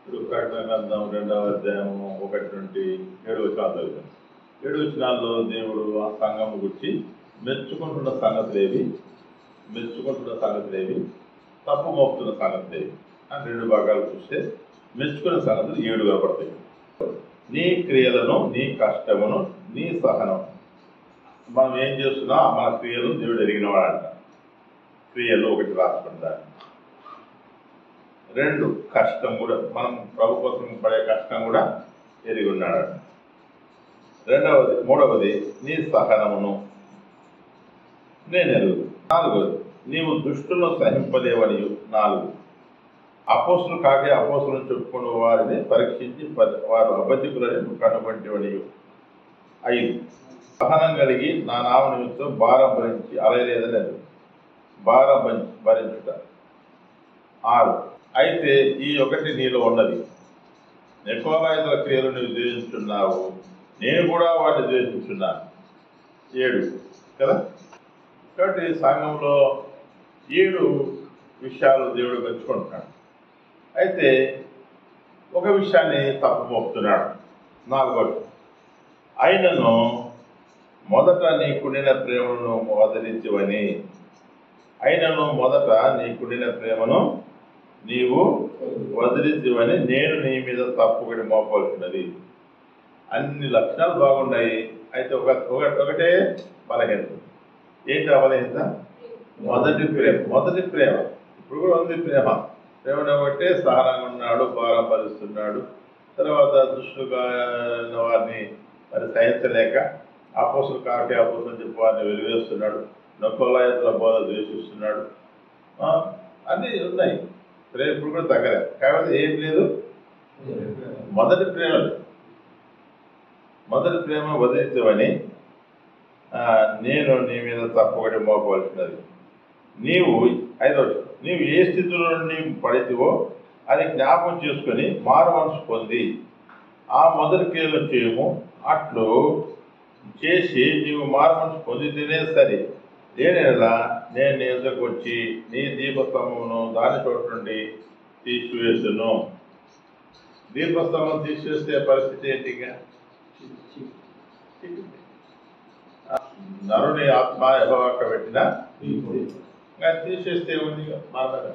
ఇప్పుడు ప్రకటన గ్రంథం 2వ అధ్యాయము 1 నుండి 7 వచనాలు. 7 వచనాల్లో దేవుడు ఆ సంఘం గురించి మెచ్చుకుంటున్న సంగతులేవి, తప్పు మోపుతున్న సంగతులేవి అని 2 భాగాలు చూస్తే మెచ్చుకున్న సంగతులు 7 కనపడతాయి. నీ క్రియలను, నీ కష్టమును, నీ సహనం. మనం ఏం చేస్తున్నా మన క్రియలు దేవుడు ఎరిగినవాడంట. క్రియలు 1 రాసుకుంటారు. 2 కష్టం కూడా, మనం ప్రభు కోసం పడే కష్టం కూడా ఎరిగి ఉన్నాడు. 3వది నీ సహనమును నేను ఎరుగు. 4వది నీవు దుష్టులను సహింపలేవని. 4 అపోస్తులు కాకే అపోస్తులను చెప్పుకున్న వారిని పరీక్షించి వారు అబద్ధికులని కనుగొంటివని. 5 సహనం కలిగి నా నామ నిమిత్తం భారం భరించి అలయలేదని భారం భరించుట. 6 అయితే ఈ 1 నీలో ఉన్నది, నికోలాయితుల క్రియలు నువ్వు ద్వేషించున్నావు, నేను కూడా వాటిని ద్వేషించున్నాను. 7 కదా. కాబట్టి సంఘంలో 7 విషయాలు దేవుడు మెచ్చుకుంటున్నాడు. అయితే ఒక విషయాన్ని తప్పు మోపుతున్నాడు. 4వది ఆయనను మొదట నీకుండిన ప్రేమను వదిలించవని. నీవు వదిలించవని నేను నీ మీద తప్పుకొని మోపవలసినది. అన్ని లక్షణాలు బాగున్నాయి. అయితే ఒకటే బలహీనత. ఏంటి ఆ బలహీనత? మొదటి ప్రేమ. ఇప్పుడు కూడా ఉంది ప్రేమ. ఒకటే సహనంగా ఉన్నాడు, భారం భరిస్తున్నాడు. తర్వాత దుష్టుగా వారిని మరి సహించలేక అపోస్తులు కాకే అపోస్తులు చెప్పి వారిని వెలివేస్తున్నాడు. నికోలాయితుల బోధ ద్వేషిస్తున్నాడు. అన్నీ ఉన్నాయి. ప్రేమ ఇప్పుడు కూడా తగ్గలే. కాబట్టి ఏం లేదు, మొదటి ప్రేమ వదిలించవని నేను నీ మీద తప్పొకటి మోపవలసినది. 5వది నీవు ఏ స్థితిలో నుండి పడితివో అది జ్ఞాపకం చేసుకొని మారు మనసు పొంది ఆ మొదటి క్రియలు చేయము. అట్లు చేసి నీవు మారు మనసు పొందితేనే సరే. నేనేలా నేను నీ ఎదురుకు వచ్చి నీ దీపస్తంభమును దాని చోటు నుండి తీసివేసును. దీపస్తంభం తీసివేస్తే పరిస్థితి ఏంటిగా? నరుని ఆత్మ యెహోవాకు పెట్టిన తీసేస్తే ఉంది మాట్లాడ.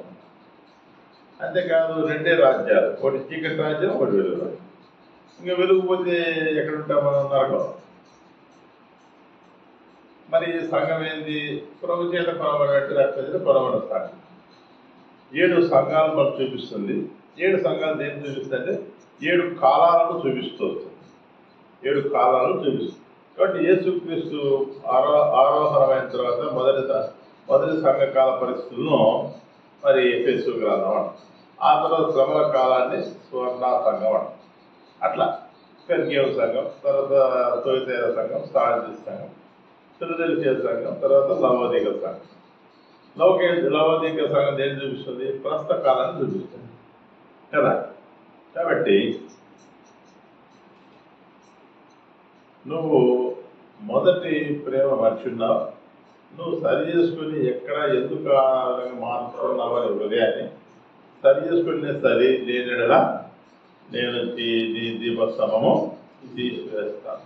అంతేకాదు 2 రాజ్యాలు, ఒకటి చీకటి రాజ్యం, ఒకటి వెలుగు రాజ్యం. ఇంకా వెలుగు పోతే ఎక్కడుంటాం మనం? నరకం. మరి సంఘం ఏంది? ప్రభు చేత కొనబడినట్టు రక్త కొనబడిన సంఘం. 7 సంఘాలు మనకు చూపిస్తుంది. 7 సంఘాలు దేన్ని చూపిస్తుందంటే 7 కాలాలను చూపిస్తుంది. 7 కాలాలను చూపిస్తుంది. కాబట్టి యేసుక్రీస్తు ఆరోహణమైన తర్వాత మొదటి సంఘకాల పరిస్థితులను మరి ఎఫెసు గ్రంథం అంట. ఆ తర్వాత శ్రమల కాలాన్ని సువర్ణ సంఘం అంట. అట్లా పెర్గేయ సంఘం, తర్వాత తొయతైర సంఘం, సార్దీస్ సంఘం, ఫిలదెల్ఫియా సంఘం, తర్వాత లవోదిక సంఘం. లవోదిక సంఘం దేన్ని చూపిస్తుంది? ప్రస్తుత కాలాన్ని చూపిస్తుంది కదా. కాబట్టి నువ్వు మొదటి ప్రేమ మర్చున్నావు. నువ్వు సరి చేసుకుని ఎక్కడ ఎందుకు మార్చుకున్నావు అని హృదయాన్ని సరి చేసుకునే సరి లేనిలా నేను నీ దీపస్తంభము తీసివేస్తాను.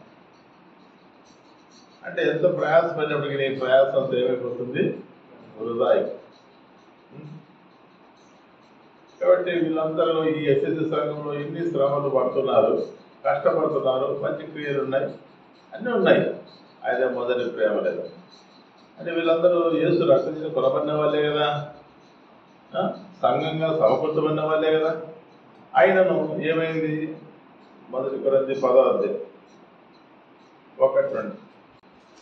అంటే ఎంత ప్రయాసపడినప్పటికీ నీ ప్రయాసంతో ఏమైపోతుంది? వృధా. కాబట్టి వీళ్ళందరూ ఈ ఎఫెసు సంఘంలో ఎన్ని శ్రమలు పడుతున్నారు, కష్టపడుతున్నారు, మంచి క్రియలు ఉన్నాయి, అన్నీ ఉన్నాయి. అయితే మొదటి ప్రేమ లేదు. అంటే వీళ్ళందరూ యేసు రక్తం కొనబడిన వాళ్ళే కదా, సంఘంగా సమకూర్చబడిన వాళ్ళే కదా. ఆయనను ఏమైంది? 1 కొరింథీ 10వ అధ్యాయం 1-2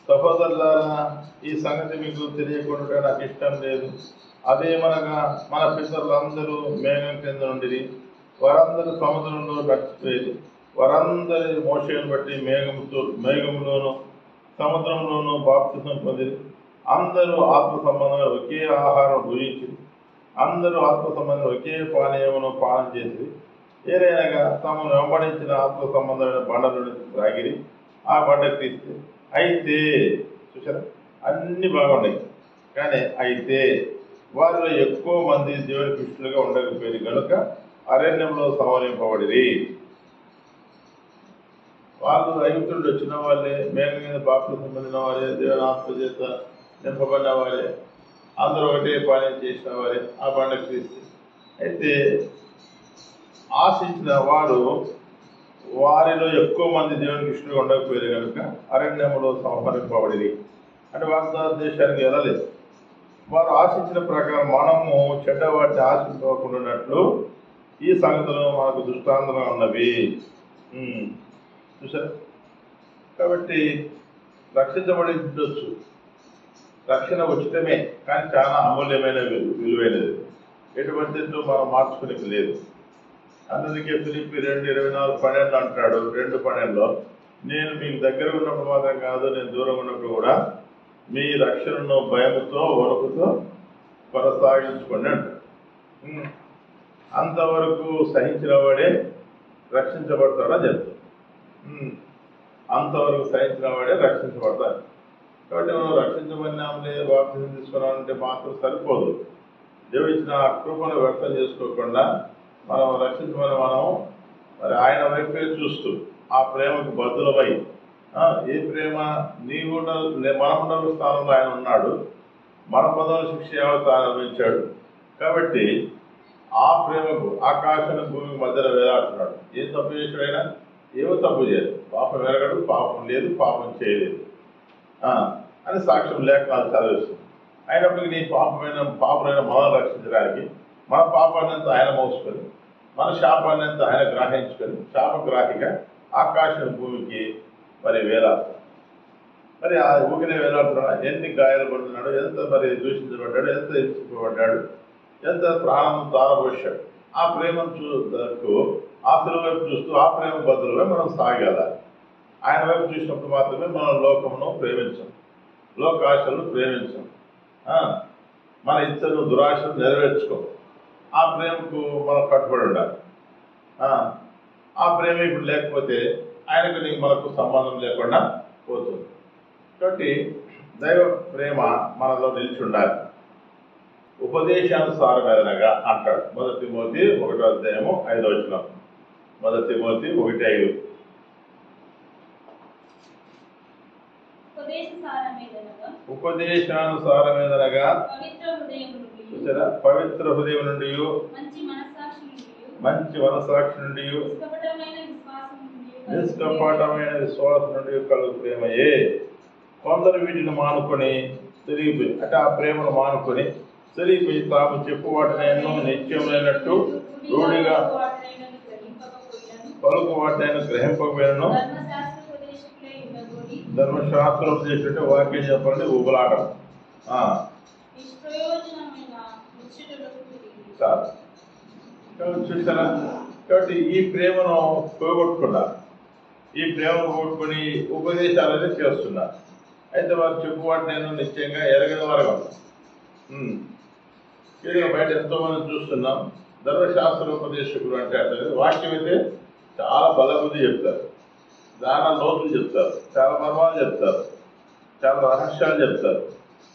సహోదరులారా, ఈ సంగతి మీకు తెలియకుండా నాకు ఇష్టం లేదు. అదేమనగా మన పితరులందరూ మేఘం కింద నుండి వారందరూ సముద్రంలో నడిచిపోయేది. వారందరి మోషేను బట్టి మేఘములోను సముద్రంలోనూ బాప్తిసం పొందిరి. అందరూ ఆత్మ సంబంధమైన ఒకే ఆహారం భుజించి అందరూ ఆత్మ సంబంధమైన ఒకే పానీయమును పానం చేసి ఏదైనా తమను వెంబడించిన ఆత్మ సంబంధమైన బండలను త్రాగిరి. ఆ బండ క్రీస్తు. అయితే చూసారా, అన్ని బాగున్నాయి. కానీ అయితే వారిలో ఎక్కువ మంది దేవునికి ఇష్టలుగా ఉండకపోయారు కనుక అరణ్యంలో సంహరింపబడిరి. వాళ్ళు ఐగుప్తుడు వచ్చిన వాళ్ళే, మేఘ మీద బాప్తిసం పొందిన వారే, దేవుని ఆత్మ చేత నింపబడిన వారే, అందరూ ఒకటే పని చేసిన వారే, ఆ పండుగ క్రీస్తు. అయితే ఆశించిన వారు వారిలో ఎక్కువ మంది దేవునికి ఇష్టంగా ఉండకపోయారు కనుక అరణ్యంలో సంహరింపబడిరి. అంటే వాగ్దాన దేశానికి వెళ్ళలేదు. వారు ఆశించిన ప్రకారం మనము చెడ్డవాటిని ఆశించకుండాన్నట్లు ఈ సంగతులు మనకు దృష్టాంతంగా ఉన్నవి. చూసారు? కాబట్టి రక్షించబడి ఉండొచ్చు. రక్షణ ఉచితమే, కానీ చాలా అమూల్యమైన విలువైనది. ఎటువంటి మనం మార్చుకునేది లేదు. అందుకే ఫిలిప్పీ 2:24-12 అంటాడు. 2:12లో నేను మీకు దగ్గర ఉన్నప్పుడు మాత్రం కాదు, నేను దూరం ఉన్నప్పుడు కూడా మీ రక్షణను భయముతో వణుకుతో కొనసాగించుకోండి అంటాడు. అంతవరకు సహించిన వాడే రక్షించబడతాడని చెప్తాడు. అంతవరకు సహించిన వాడే రక్షించబడతాడు. కాబట్టి మనం రక్షించబడినాంలే, బాప్తిసం తీసుకున్నామంటే మాత్రం సరిపోదు. దేవుడు ఇచ్చిన కృపను వ్యక్తం చేసుకోకుండా మనం రక్షించమని మనం మరి ఆయన వైపే చూస్తూ ఆ ప్రేమకు బద్దులమై, ఏ ప్రేమ నీవు మనముండల స్థానంలో ఆయన ఉన్నాడు, మన పదవుల శిక్ష యావత్తు ఆయన అనుభవించాడు. కాబట్టి ఆ ప్రేమకు ఆకాశం భూమి మధ్యలో వేలాడుతున్నాడు. ఏ తప్పు చేసాడైనా ఏమో తప్పు చేయలేదు, పాపం ఎరగడు, పాపం లేదు, పాపం చేయలేదు అని సాక్ష్యం లేఖనాలు చదివిస్తుంది. అయినప్పటికీ నీ పాపమైన మనం రక్షించడానికి మన పాపాన్నంతా ఆయన మోసుకొని, మన శాపాన్నంతా ఆయన గ్రహించుకొని, శాపగ్రాహిగా ఆకాశం భూమికి మరి వేలాడుతాడు. మరి ఆ ఊగినే వేలాడుతున్నాడు. ఎన్ని గాయాలు పడుతున్నాడు, ఎంత మరి దూషించబడ్డాడు, ఎంత హింసించబడ్డాడు, ఎంత ప్రాణం తారబోసాడు. ఆ ప్రేమను చూస్తూ ఆశల వైపు చూస్తూ ఆ ప్రేమ బదులుగా మనం సాగాలి. ఆయన వైపు చూసినప్పుడు మాత్రమే మనం లోకమును ప్రేమించాం, లోకాశలను ప్రేమించాం, మన ఇచ్చను దురాశను నెరవేర్చుకో. ఆ ప్రేమకు మనం కట్టుబడి ఉండాలి. ఆ ప్రేమ ఇప్పుడు లేకపోతే ఆయనకు మనకు సంబంధం లేకుండా పోతుంది. కాబట్టి దైవ ప్రేమ మనలో నిలిచి ఉండాలి. ఉపదేశానుసారమేదనగా అంటాడు 1 తిమోతి 1:5. 1 తిమోతి 1:5. ఉపదేశానుసారమేదనగా చూసారా, పవిత్ర హృదయం నుండి, మంచి మనసాక్షి నుండి, నిష్కపటమైన విశ్వాసం నుండి కలుగు ప్రేమయే. కొందరు వీటిని మానుకొని తిరిగిపోయి, అంటే ఆ ప్రేమను మానుకొని తిరిగిపోయి తాము చెప్పువాటినైనా నిత్యమైనట్టు రూఢిగా పలుకు వాటినైనా గ్రహింపకపోయినను, ధర్మశాస్త్రం చేస్తుంటే వాక్యం చెప్పండి ఊబలాటం చూసారా. కాబట్టి ఈ ప్రేమను పోగొట్టుకున్నారు. ఈ ప్రేమను పోగొట్టుకుని ఉపదేశాలనే చేస్తున్నారు. అయితే వారు చెప్పువాటి నేను నిశ్చయంగా ఎరగని వారుగా బయట ఎంతో మంది చూస్తున్నాం. ధర్మశాస్త్రోపదేశకులు అంటే అట్లా వాక్యం అయితే చాలా బలబుద్ధి చెప్తారు, దాన లోతులు చెప్తారు, చాలా మర్మాలు చెప్తారు, చాలా రహస్యాలు చెప్తారు,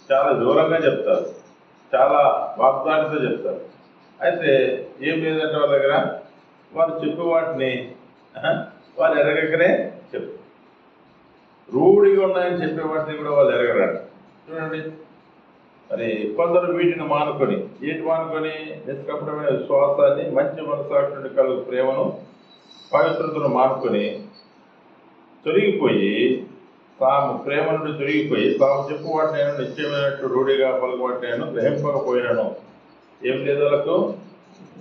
చాలా దూరంగా చెప్తారు, చాలా వాగ్దానితో చెప్తారు. అయితే ఏం లేదంటే వాళ్ళ దగ్గర వారు చెప్పే వాటిని వాళ్ళు ఎరగకనే చెప్తారు. రూఢిగా ఉన్నాయని చెప్పే వాటిని కూడా వాళ్ళు ఎరగరండి. చూడండి, మరి కొందరు వీటిని మానుకొని, ఏంటి మానుకొని, నిష్కపటమైన విశ్వాసాన్ని, మంచి మనసాక్షి నుండి కలుగు ప్రేమను, పవిత్రతను మానుకొని తొలగిపోయి, తాము ప్రేమ నుండి తొలగిపోయి తాము చెప్పు వాటినైనా నిశ్చయమైనట్టు రూఢిగా పలుకు వాటినైనా గ్రహింపకపోయినాను. ఏం లేదు, వాళ్ళకు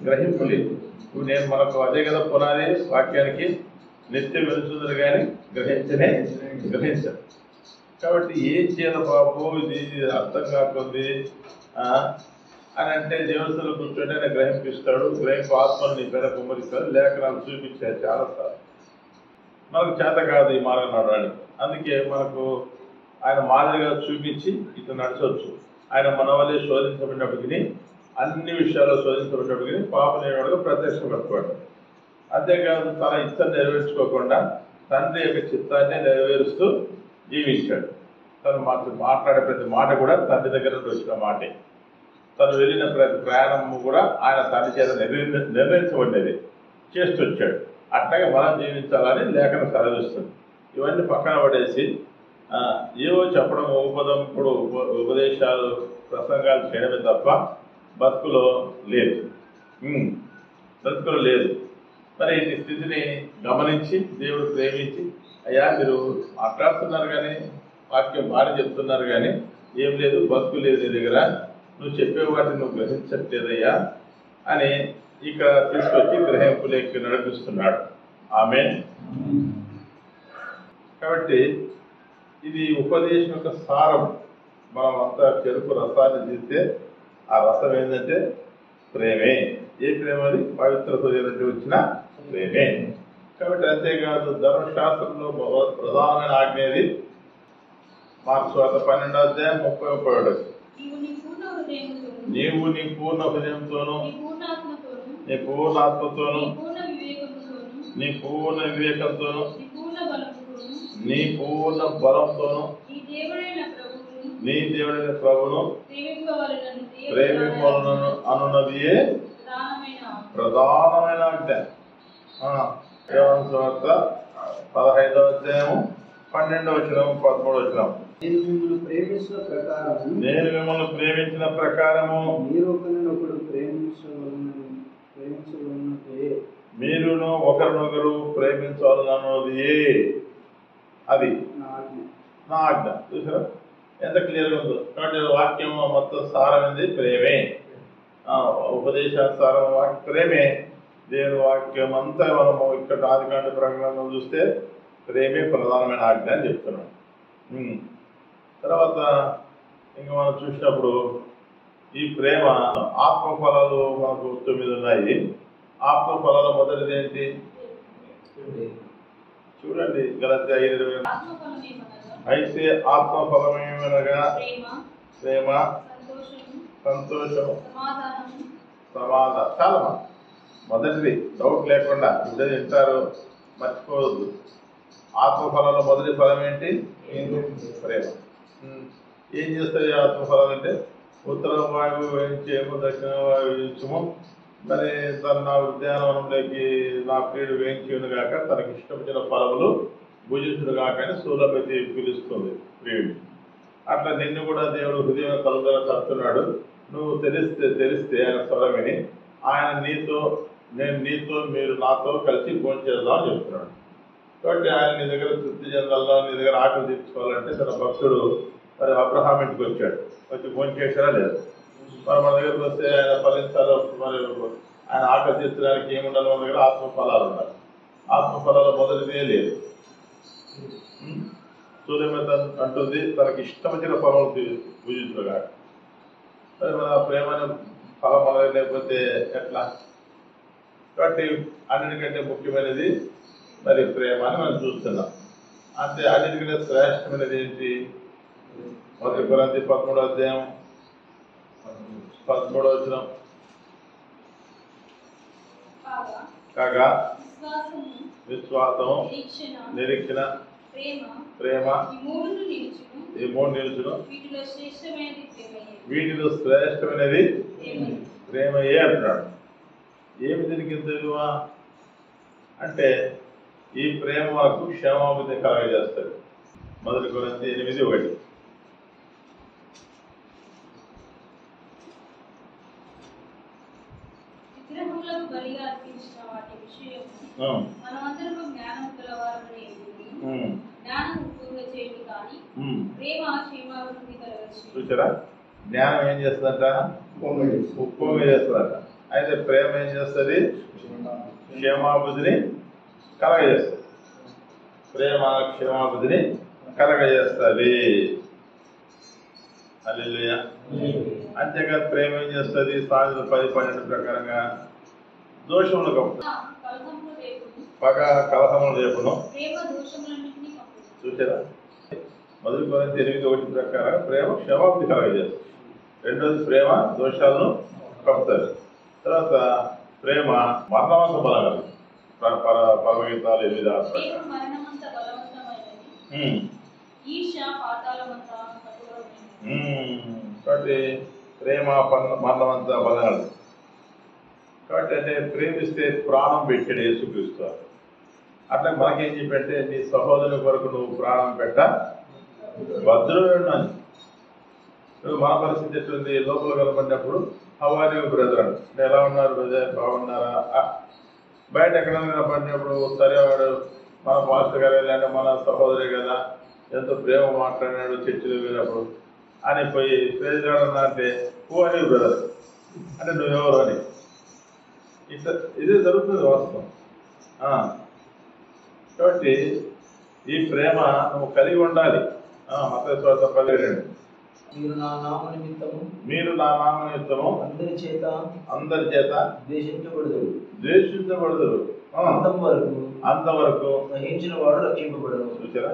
గ్రహింపు లేదు. ఇప్పుడు నేను మనకు అదే కదా పునాది వాక్యానికి, నిత్యం వెలుచుందరు కానీ గ్రహించారు. కాబట్టి ఏం చేయాలి బాబు, ఇది అర్థం కాకుంది అని అంటే దేవస్థలు కూర్చొని ఆయన గ్రహింపిస్తాడు. గ్రహింపు ఆత్మను నీ పేద కుమ్మరిస్తాడు. లేఖనాలు చూపించారు చాలాసార్లు. మనకు చేత కాదు ఈ మార్గం నడవడానికి. అందుకే మనకు ఆయన మాదిరిగా చూపించి ఇట్లా నడచవచ్చు. ఆయన మన వల్లే శోధించబడినప్పటికీ, అన్ని విషయాల్లో శోధించబడినప్పటికీ పాపనేవాడుగా ప్రత్యక్షపడతాడు. అంతేకాదు తన ఇష్టం నెరవేర్చుకోకుండా తండ్రి యొక్క చిత్తాన్ని నెరవేరుస్తూ జీవించాడు. తను మాట్లాడే ప్రతి మాట కూడా తండ్రి దగ్గర నుండి వచ్చిన మాటే. తను వెళ్ళిన ప్రతి ప్రయాణము కూడా ఆయన తండ్రి చేత నిర్ణయించబడినది చేస్తూ వచ్చాడు. అట్లాగే మనం జీవించాలని లేఖనం సెలవిస్తుంది. ఇవన్నీ పక్కన పడేసి ఏవో చెప్పడం, ఉపదేశాలు, ప్రసంగాలు చేయడమే తప్ప బతుకులో లేదు. బ్రతుకులు లేదు. మరి ఈ స్థితిని గమనించి దేవుడు ప్రేమించి, అయ్యా మీరు మాట్లాడుతున్నారు కానీ వాక్యం బాగా చెప్తున్నారు కానీ ఏం లేదు, బతుకు లేదు నీ దగ్గర, నువ్వు చెప్పే వాటిని నువ్వు గ్రహించట్లేదయ్యా అని ఇక్కడ తీసుకొచ్చి గ్రహింపులేకి నడిపిస్తున్నాడు. ఆమేన్. కాబట్టి ఇది ఉపదేశం యొక్క సారం. మనం అంతా చెరుకు రసాన్ని తీస్తే ఆ రసం ఏంటంటే ప్రేమే. ఏ ప్రేమ? అది పవిత్ర హృదయం నుండి వచ్చిన ప్రేమే. కాబట్టి అంతేకాదు, ధర్మశాస్త్రంలో ప్రధానమైన ఆజ్ఞేది మార్క్స్ వార్త 12వ అధ్యాయం 30వ నీవు నీ పూర్ణ హృదయంతోనూ, నీ పూర్ణాత్మతోనూ, నీ పూర్ణ వివేకంతోనూ, నీ పూర్ణ బలంతోనూ నీ దేవుడైన ప్రభును ప్రేమింపవలెను అనున్నదియే ప్రధానమైన ఆజ్ఞ. యోహాను సువార్త 15వ అధ్యాయం 12వ వచనం 13వ వచనం. నేను మిమ్మల్ని ప్రేమించిన ప్రకారము మీరును ఒకరినొకరు ప్రేమించాలన్నది అది నా ఆజ్ఞ. చూసారా ఎంత క్లియర్గా ఉందో. కాబట్టి వాక్యం మొత్తం సారమైంది ప్రేమే. ఉపదేశాసారం ప్రేమే. దేవుని వాక్యం అంతా మనము ఇక్కడ ఆదికాండ ప్రకటనలో చూస్తే ప్రేమే ప్రధానమైన ఆజ్ఞ అని చెప్తున్నాం. తర్వాత ఇంకా మనం చూసినప్పుడు ఈ ప్రేమ ఆత్మఫలాలు మనకు 9 ఉన్నాయి. ఆత్మఫలాలు మొదటిది ఏంటి చూడండి, గలతీ 5:20. అయితే ఆత్మఫలమేమనగా ప్రేమ, సంతోషం, సమాధానం. చాలా మొదటిది డౌట్ లేకుండా ఇద్దరు వింటారు, మర్చిపోవద్దు. ఆత్మఫలంలో మొదటి ఫలం ఏంటి? ప్రేమ. ఏం చేస్తుంది ఆత్మఫలం అంటే? ఉత్తర వాయువు వేయించేమో, దక్షిణ వాయువు వేయించము, మరి తను నా ఉద్యానవనంలోకి నా ప్రియుడు వేయించేను గాక, తనకి ఇష్టమైన ఫలములు భుజించుడు గాక అని సూలపతి పిలుస్తుంది ప్రియుడు. అట్లా నిన్ను కూడా దేవుడు హృదయం కలుగుదల కడుతున్నాడు. నువ్వు తెలిస్తే ఆయన స్వరమిని ఆయన నీతో, నేను నీతో, మీరు నాతో కలిసి భోజనం చేద్దాం అని చెప్తున్నాడు. కాబట్టి ఆయన నీ దగ్గర తృప్తి చెందాలా, నీ దగ్గర ఆకలి తీర్చుకోవాలంటే తన భక్తుడు మరి అబ్రహాం ఇంటికి వచ్చాడు. వచ్చి భోజనం చేశారా లేదు? మరి మన దగ్గరకు వస్తే ఆయన ఫలించాలో, మరి ఆయన ఆకలి తీర్చడానికి ఏముండాలి? మన దగ్గర ఆత్మఫలాలు ఉండాలి. ఆత్మఫలాలు మొదటిదే లేదు. సూర్యమేత అంటుంది తనకి ఇష్టమైన ఫలం పూజించుగా. మరి మన ప్రేమైన ఫలం అనేది లేకపోతే ఎట్లా? కాబట్టి అన్నిటికంటే ముఖ్యమైనది మరి ప్రేమ అని మనం చూస్తున్నాం. అంటే అన్నిటికంటే శ్రేష్టమైనది ఏంటి? 1 కొరింథీ 13వ అధ్యాయం 13వ వచనం. కాగా విశ్వాసము, నిరీక్షణ, ప్రేమ ఈ మూడు నిలుచును, వీటిలో శ్రేష్టమైనది ప్రేమయే అంటున్నాడు. ఏమి దీనికి ఇంత విలువ అంటే, ఈ ప్రేమ మనకు క్షేమాభివృద్ధి కలగజేస్తుంది. 1 కొరింథీ 8:1. చూసారా, జ్ఞానం ఏం చేస్తుందంట? ఉప్పొంగ చేస్తుందంట. అయితే ప్రేమ ఏం చేస్తుంది? క్షేమాభివృద్ధిని కలగజేస్తుంది. ప్రేమ క్షేమాభివృద్ధిని కలగజేస్తుంది. హల్లెలూయా. అంతేకాదు ప్రేమ ఏం చేస్తుంది? సామెతలు 10:12 ప్రకారంగా దోషములు కప్పుతుంది, పగ కలహములు రేపును. చూసారా, 1 కొరింథీ 8:1 ప్రకారం ప్రేమ క్షమాభివృద్ధి కలగజేస్తుంది. రెండోది ప్రేమ దోషాలను కప్పుతుంది. తర్వాత ప్రేమ మరణవంత బలం. పరమగీతాలు 8:6. కాబట్టి ప్రేమ మరణం అంతా బలగలదు. కాబట్టి అంటే ప్రేమిస్తే ప్రాణం పెట్టాడు యేసుక్రీస్తు. అట్లా మనకేం చెప్పంటే నీ సహోదరుని కొరకు నువ్వు ప్రాణం పెట్ట భద్రుడు అని. నువ్వు మన పరిస్థితి ఎట్లుంది? లోపల కనపడినప్పుడు హవారి బ్రదర్ ఎలా ఉన్నారు బ్రదర్, బాగున్నారా? బయట ఎక్కడైనా కనపడినప్పుడు సరే వాడు మన పాస్టర్ గారు వెళ్ళాడు, మన సహోదరి కదా, ఎంతో ప్రేమ మాట్లాడినాడు చర్చిలో వెళ్ళినప్పుడు అని పోయి ప్రేజగాడన్నా అంటే హవారి బ్రదర్ అంటే నువ్వెవరు అని. ఇట్లా ఇదే జరుగుతుంది వాస్తవం. కాబట్టి ఈ ప్రేమ నువ్వు కలిగి ఉండాలి. మత్తయి సువార్త 12:2 మీరు నా నామ నిమిత్తము అందరి చేత ద్వేషించబడదురు అంతవరకు సహించిన వాడు రక్షింపబడదు. చూసారా?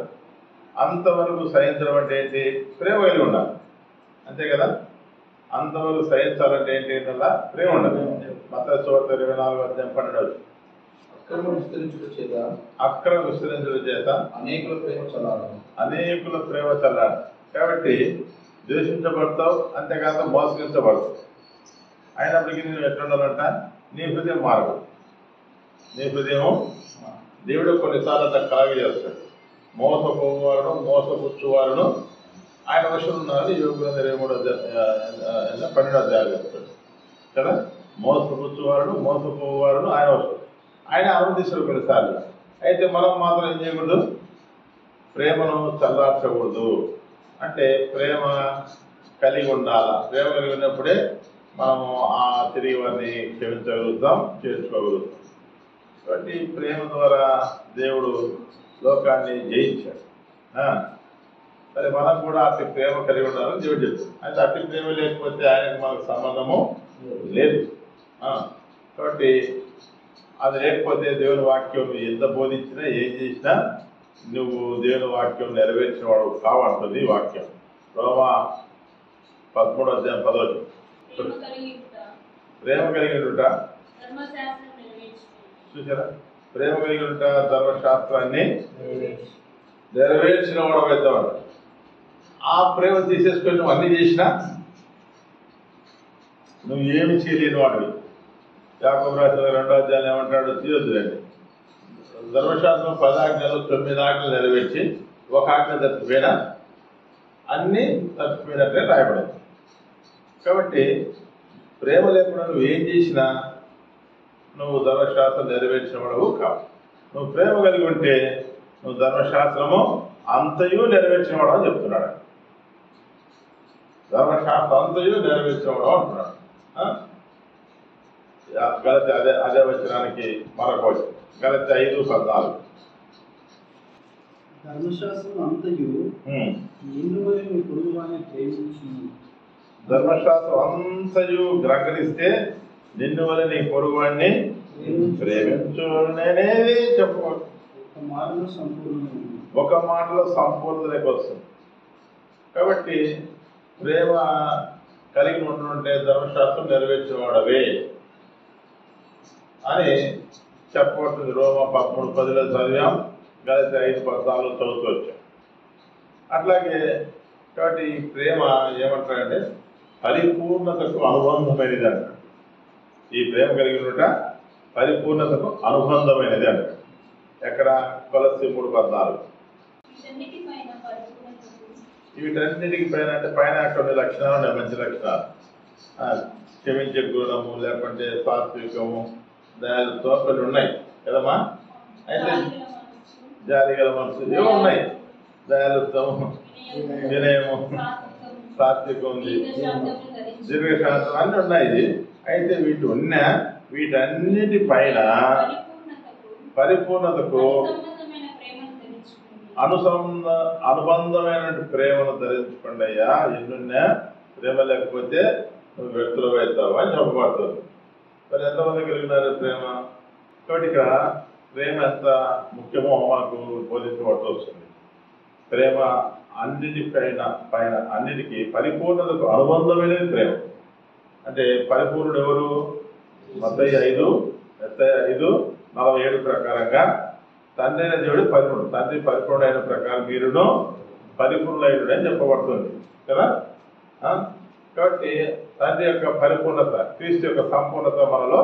అంతవరకు సహించడం అంటే ఏంటి? ప్రేమ కలిగి ఉండాలి, అంతే కదా. అంతవరకు సహించాలంటే ఏంటి? అలా ప్రేమ ఉండాలి. మత్తయి సువార్త 24:12 అక్రమ విస్తరించుట చేత అనేకుల ప్రేమ చల్లారు. కాబట్టి ద్వేషించబడతావు, అంతేకాక మోసగించబడతావు. అయినప్పటికీ నేను ఎట్లుండాలంట? నీ హృదయం మారదు. నీ హృదయం దేవుడు కొన్నిసార్లు అంత కలగ చేస్తాడు. మోసపోవారును మోసపుచ్చువారును ఆయన వశం ఉన్నారని యోగుల 23:12 చెప్తాడు కదా. మోసపుచ్చువారును మోసపోవారును ఆయన వశం, ఆయన అనుమతిస్తాడు కొన్నిసార్లు. అయితే మనం మాత్రం ఏం చేయకూడదు? ప్రేమను చల్లార్చకూడదు. అంటే ప్రేమ కలిగి ఉండాలా. ప్రేమ కలిగి ఉన్నప్పుడే మనము తిరిగి వారిని క్షమించగలుగుతాం, చేర్చుకోగలుగుతాం. కాబట్టి ప్రేమ ద్వారా దేవుడు లోకాన్ని జయించాడు. సరే, మనం కూడా అట్టి ప్రేమ కలిగి ఉండాలని దేవుడు చెప్తాడు. అయితే అట్టి ప్రేమ లేకపోతే ఆయనకు మనకు సంబంధము లేదు. కాబట్టి అది లేకపోతే దేవుని వాక్యం ఎంత బోధించినా ఏం చేసినా నువ్వు దేవుని వాక్యం నెరవేర్చిన వాడు కావంటుంది ఈ వాక్యం. రోమా 13:10 ప్రేమ కలిగి ఉంట చూసారా? ప్రేమ కలిగి ఉంట ధర్మశాస్త్రాన్ని నెరవేర్చిన వాడు పెద్దవాడు. ఆ ప్రేమ తీసేసుకొని నువ్వు అన్ని చేసినా నువ్వు ఏమి చేయలేని వాడివి. యాకోబు రాసిన 2వ అధ్యాయం ఏమంటాడు? తీయొద్దులేండి. ధర్మశాస్త్రం 10 ఆజ్ఞలు 9 ఆజ్ఞలు నెరవేర్చి ఒక ఆజ్ఞ తప్పిపోయినా అన్నీ తప్పిపోయినట్లే రాయబడింది. కాబట్టి ప్రేమ లేకుండా నువ్వు ఏం చేసినా నువ్వు ధర్మశాస్త్రం నెరవేర్చిన వాడవు కావు. నువ్వు ప్రేమ కలిగి ఉంటే నువ్వు ధర్మశాస్త్రము అంతయు నెరవేర్చిన వాడు అని చెప్తున్నాడు. ధర్మశాస్త్రం అంతయు నెరవేర్చిన వాడు అంటున్నాడు. గలతి అదే వచనానికి మరొక వచనం, గలతి 5:14 ధర్మశాస్త్రం అంతయు నిన్ను వలె నీ పొరుగువాని ప్రేమించు. ధర్మశాస్త్రం అంతయు గ్రహణిస్తే నిన్ను వలె నీ పొరుగువాన్ని ప్రేమించు నేనేది చెప్పు. ఒక మాటలో సంపూర్ణతలోకి వస్తుంది. కాబట్టి ప్రేమ కలిగి ఉంటుంటే ధర్మశాస్త్రం నెరవేర్చేవాడవే అని చెప్పబడుతుంది. రోమా 13:10 చదివాం, గలతి 5:14 చదువుతూ వచ్చాం. అట్లాగే కాబట్టి ఈ ప్రేమ ఏమంటారంటే పరిపూర్ణతకు అనుబంధమైనది అంటారు. ఈ ప్రేమ కలిగి ఉంట పరిపూర్ణతకు అనుబంధమైనది అంటారు. ఎక్కడ? కొలస్సీ 3:14 వీటన్నిటికి పైన అంటే పైన కొన్ని లక్షణాలు ఉన్నాయి, మంచి లక్షణాలు. క్షమించే గుణము, లేకుంటే సాత్వికము, దయాలతో కొన్ని ఉన్నాయి కదమ్మా. అయితే జాలిగల మనసు ఏమో ఉన్నాయి, దయాలుత్వము, వినయము, సాత్వికం ఉంది, దీర్ఘశాంతం అన్నీ ఉన్నాయి. అయితే వీటన్నిటి పైన పరిపూర్ణతకు అనుబంధమైన ప్రేమను ధరించుకోండి అయ్యా. ఎన్నున్నా ప్రేమ లేకపోతే నువ్వు వ్యక్తులు అవుతావు అని చెప్పబడుతుంది. మరి ఎంతమంది కలిగినారు ప్రేమ? కాబట్టి ఇక్కడ ప్రేమ ఎంత ముఖ్యమో మనకు బోధించబడుతూ వస్తుంది. ప్రేమ అన్నిటికీ పరిపూర్ణతకు అనుబంధమైనది ప్రేమ. అంటే పరిపూర్ణుడు ఎవరు? మత్తయి 5:47 ప్రకారంగా తండ్రి అయిన దేవుడు పరిపూర్ణుడు, తండ్రి పరిపూర్ణుడైన ప్రకారం మీరును పరిపూర్ణులైన అని చెప్పబడుతుంది కదా. కాబట్టి తండ్రి యొక్క పరిపూర్ణత, క్రీస్తు యొక్క సంపూర్ణత మనలో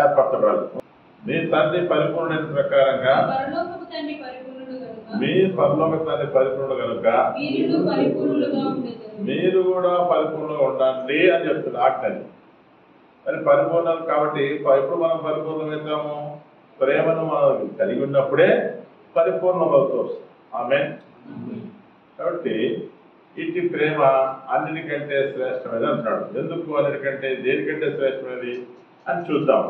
ఏర్పరచబడాలి. మీ తండ్రి పరిపూర్ణత ప్రకారంగా మీ పరలోక తండ్రి పరిపూర్ణుడు కనుక మీరు కూడా పరిపూర్ణంగా ఉండండి అని చెప్తుంది ఆజ్ఞని. మరి పరిపూర్ణం కాబట్టి ఎప్పుడు మనం పరిపూర్ణమవుతాము? ప్రేమను మనం కలిగి ఉన్నప్పుడే పరిపూర్ణమవుతూ వస్తాం. ఆమేన్. కాబట్టి ఇటు ప్రేమ అన్నిటికంటే శ్రేష్టమైనది అంటున్నాడు. ఎందుకు అన్నిటికంటే, దేనికంటే శ్రేష్టమైనది అని చూద్దాం.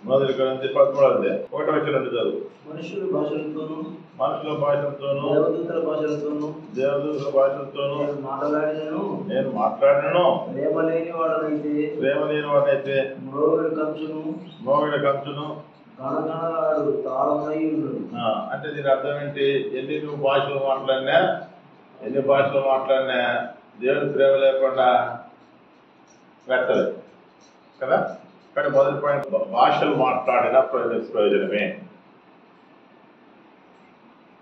మొదటి కొరింథీ 13 1-2 చదువు. మనుషుల భాషలతోనూ దేవదూతల భాషలతోనూ నేను మాట్లాడినను ప్రేమ లేని వాడనైతే మోగిన కంచును గణగణలాడు తాళమై ఉన్నాడు. అంటే దీని అర్థం ఏంటి? ఎన్ని భాషలు మాట్లాడినా దేవుని ప్రేమ లేకుండా పెట్టలేదు కదా. కానీ మొదటి పాయింట్, భాషలు మాట్లాడిన ప్రయోజనమే.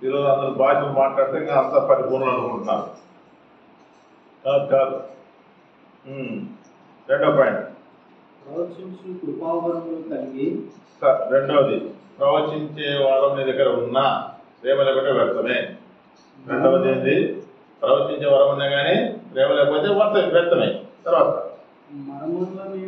ఈరోజు అందరూ భాషలు మాట్లాడితే ఇంకా అంతా పరిపూర్ణం అనుకుంటున్నారు. కాదు. రెండో పాయింట్, ప్రవచించు కృపావరములు కలిగి. రెండవది, ప్రవచించే వరం నీ దగ్గర ఉన్నా ప్రేమ లేకపోతే వ్యర్థమే. రెండవది ఏంటి? ప్రవచించే వరం ఉన్నా కానీ ప్రేమ లేకపోతే వ్యర్థమే. తర్వాత మర్మములన్నీ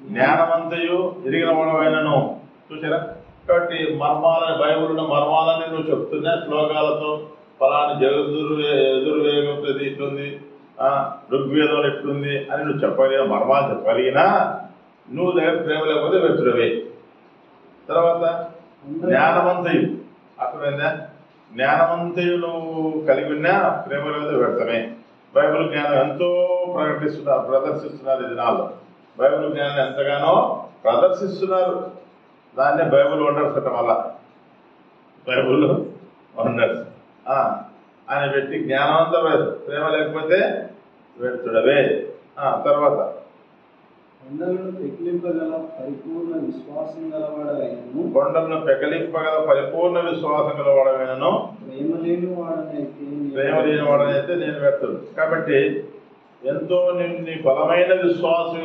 జ్ఞానమంతయు ఎరిగిన వాడవైనను. చూసారా? కాబట్టి బైబిల్లో మర్మాలని నువ్వు చెప్తున్నా శ్లోకాలతో, ఫలాని ఎదుర్వేగంతో ఇట్లుంది, ఋగ్వేదం ఎట్లుంది అని నువ్వు చెప్పగలిగిన మర్మాలు చెప్పగలిగినా నువ్వు దగ్గర ప్రేమ లేకపోతే వ్యర్థుడవే. తర్వాత జ్ఞానమంతయు, అర్థమైందా? జ్ఞానమంతయు నువ్వు కలిగి ఉన్నా ప్రేమ లేకపోతే వ్యర్థమే. బైబిల్ జ్ఞానం ఎంతో ప్రదర్శిస్తున్నారు ఈ దినాల్లో. బైబిల్ జ్ఞానం ఎంతగానో ప్రదర్శిస్తున్నారు. దాన్నే బైబిల్ వండర్స్ అంట. వల్ల బైబిల్ వండర్స్ అని పెట్టి జ్ఞానం అంతా ప్రేమ లేకపోతే వ్యర్థుడవే. తర్వాత కొండలను పెకిలింపగల పరిపూర్ణ విశ్వాసం గలవాడైనను ప్రేమ లేని వాడనైతే నేను వ్యర్థుడు. కాబట్టి ఎంతో నీ బలమైన విశ్వాసం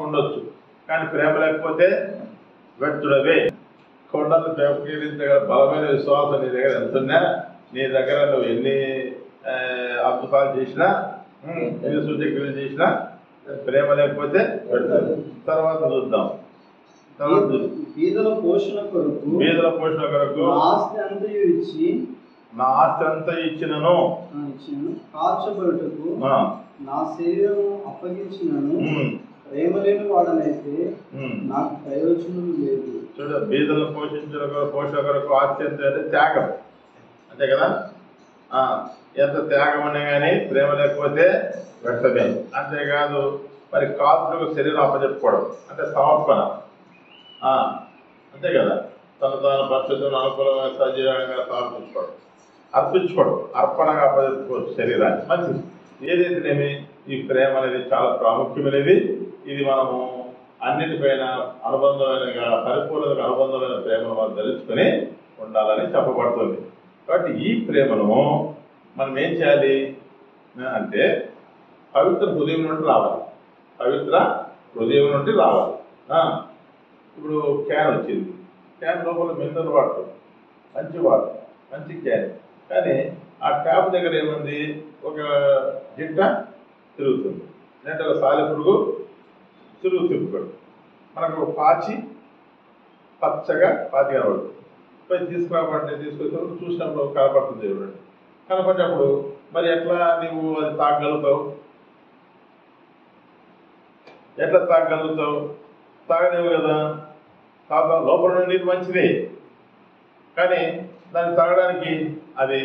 ఉండొచ్చు, కానీ ప్రేమ లేకపోతే వ్యర్థుడవే. కొండలను పెకిలించగల బలమైన విశ్వాసం నీ దగ్గర ఎంతున్నా, నీ దగ్గర నువ్వు ఎన్ని అద్భుతాలు చేసినా, ఎన్ని సూచక్రియలు చేసినా ప్రేమ లేకపోతే పెడతారు. తర్వాత చూద్దాం. బీదల పోషణ కొరకు నా ఆస్తి అంతా ఇచ్చినను కాల్చబడుటకు నా శరీరం అప్పగించినను ప్రేమ లేని వాడనైతే నాకు ప్రయోజనం లేదు. చూడ, బీదలను పోషణ కొరకు ఆస్తి అంటే త్యాగం, అంతే కదా. ఎంత త్యాగం అనే కానీ ప్రేమ లేకపోతే వ్యర్థమే. అంతేకాదు, మరి కాపులకు శరీరం అప్పచెప్పుకోవడం అంటే సమర్పణ, అంతే కదా. తాను పరిశుద్ధం అనుకూలమైన సజీవంగా అర్పించుకోవడం, అర్పణగా అప్పచెప్పుకోవచ్చు శరీరాన్ని. మంచిది. ఏదైతేనేమి ఈ ప్రేమ అనేది చాలా ప్రాముఖ్యమైనది. ఇది మనము అన్నిటిపైన అనుబంధమైన, పరిపూర్ణతకు అనుబంధమైన ప్రేమను మనం తెలుసుకొని ఉండాలని చెప్పబడుతుంది. కాబట్టి ఈ ప్రేమను మనం ఏం చేయాలి అంటే పవిత్ర హృదయం నుండి రావాలి. ఇప్పుడు క్యాన్ వచ్చింది, క్యాన్ లోపల మినరల్ వాటర్, మంచి క్యాన్. కానీ ఆ ట్యాప్ దగ్గర ఏముంది? ఒక జిట్ట తిరుగుతుంది, లేదంటే ఒక సాలెపురుగు తిరుగుతుంది. మనకు పాచి పచ్చగా పాచి కనబడుతుంది. పోయి తీసుకొచ్చినప్పుడు చూసినప్పుడు కనపడుతుంది. చూడండి, కనపడినప్పుడు మరి ఎట్లా నీవు అది తాగలుగుతావు? తాగలేవు కదా. లోపల నీరు మంచిదే, కానీ దాన్ని తాగడానికి అది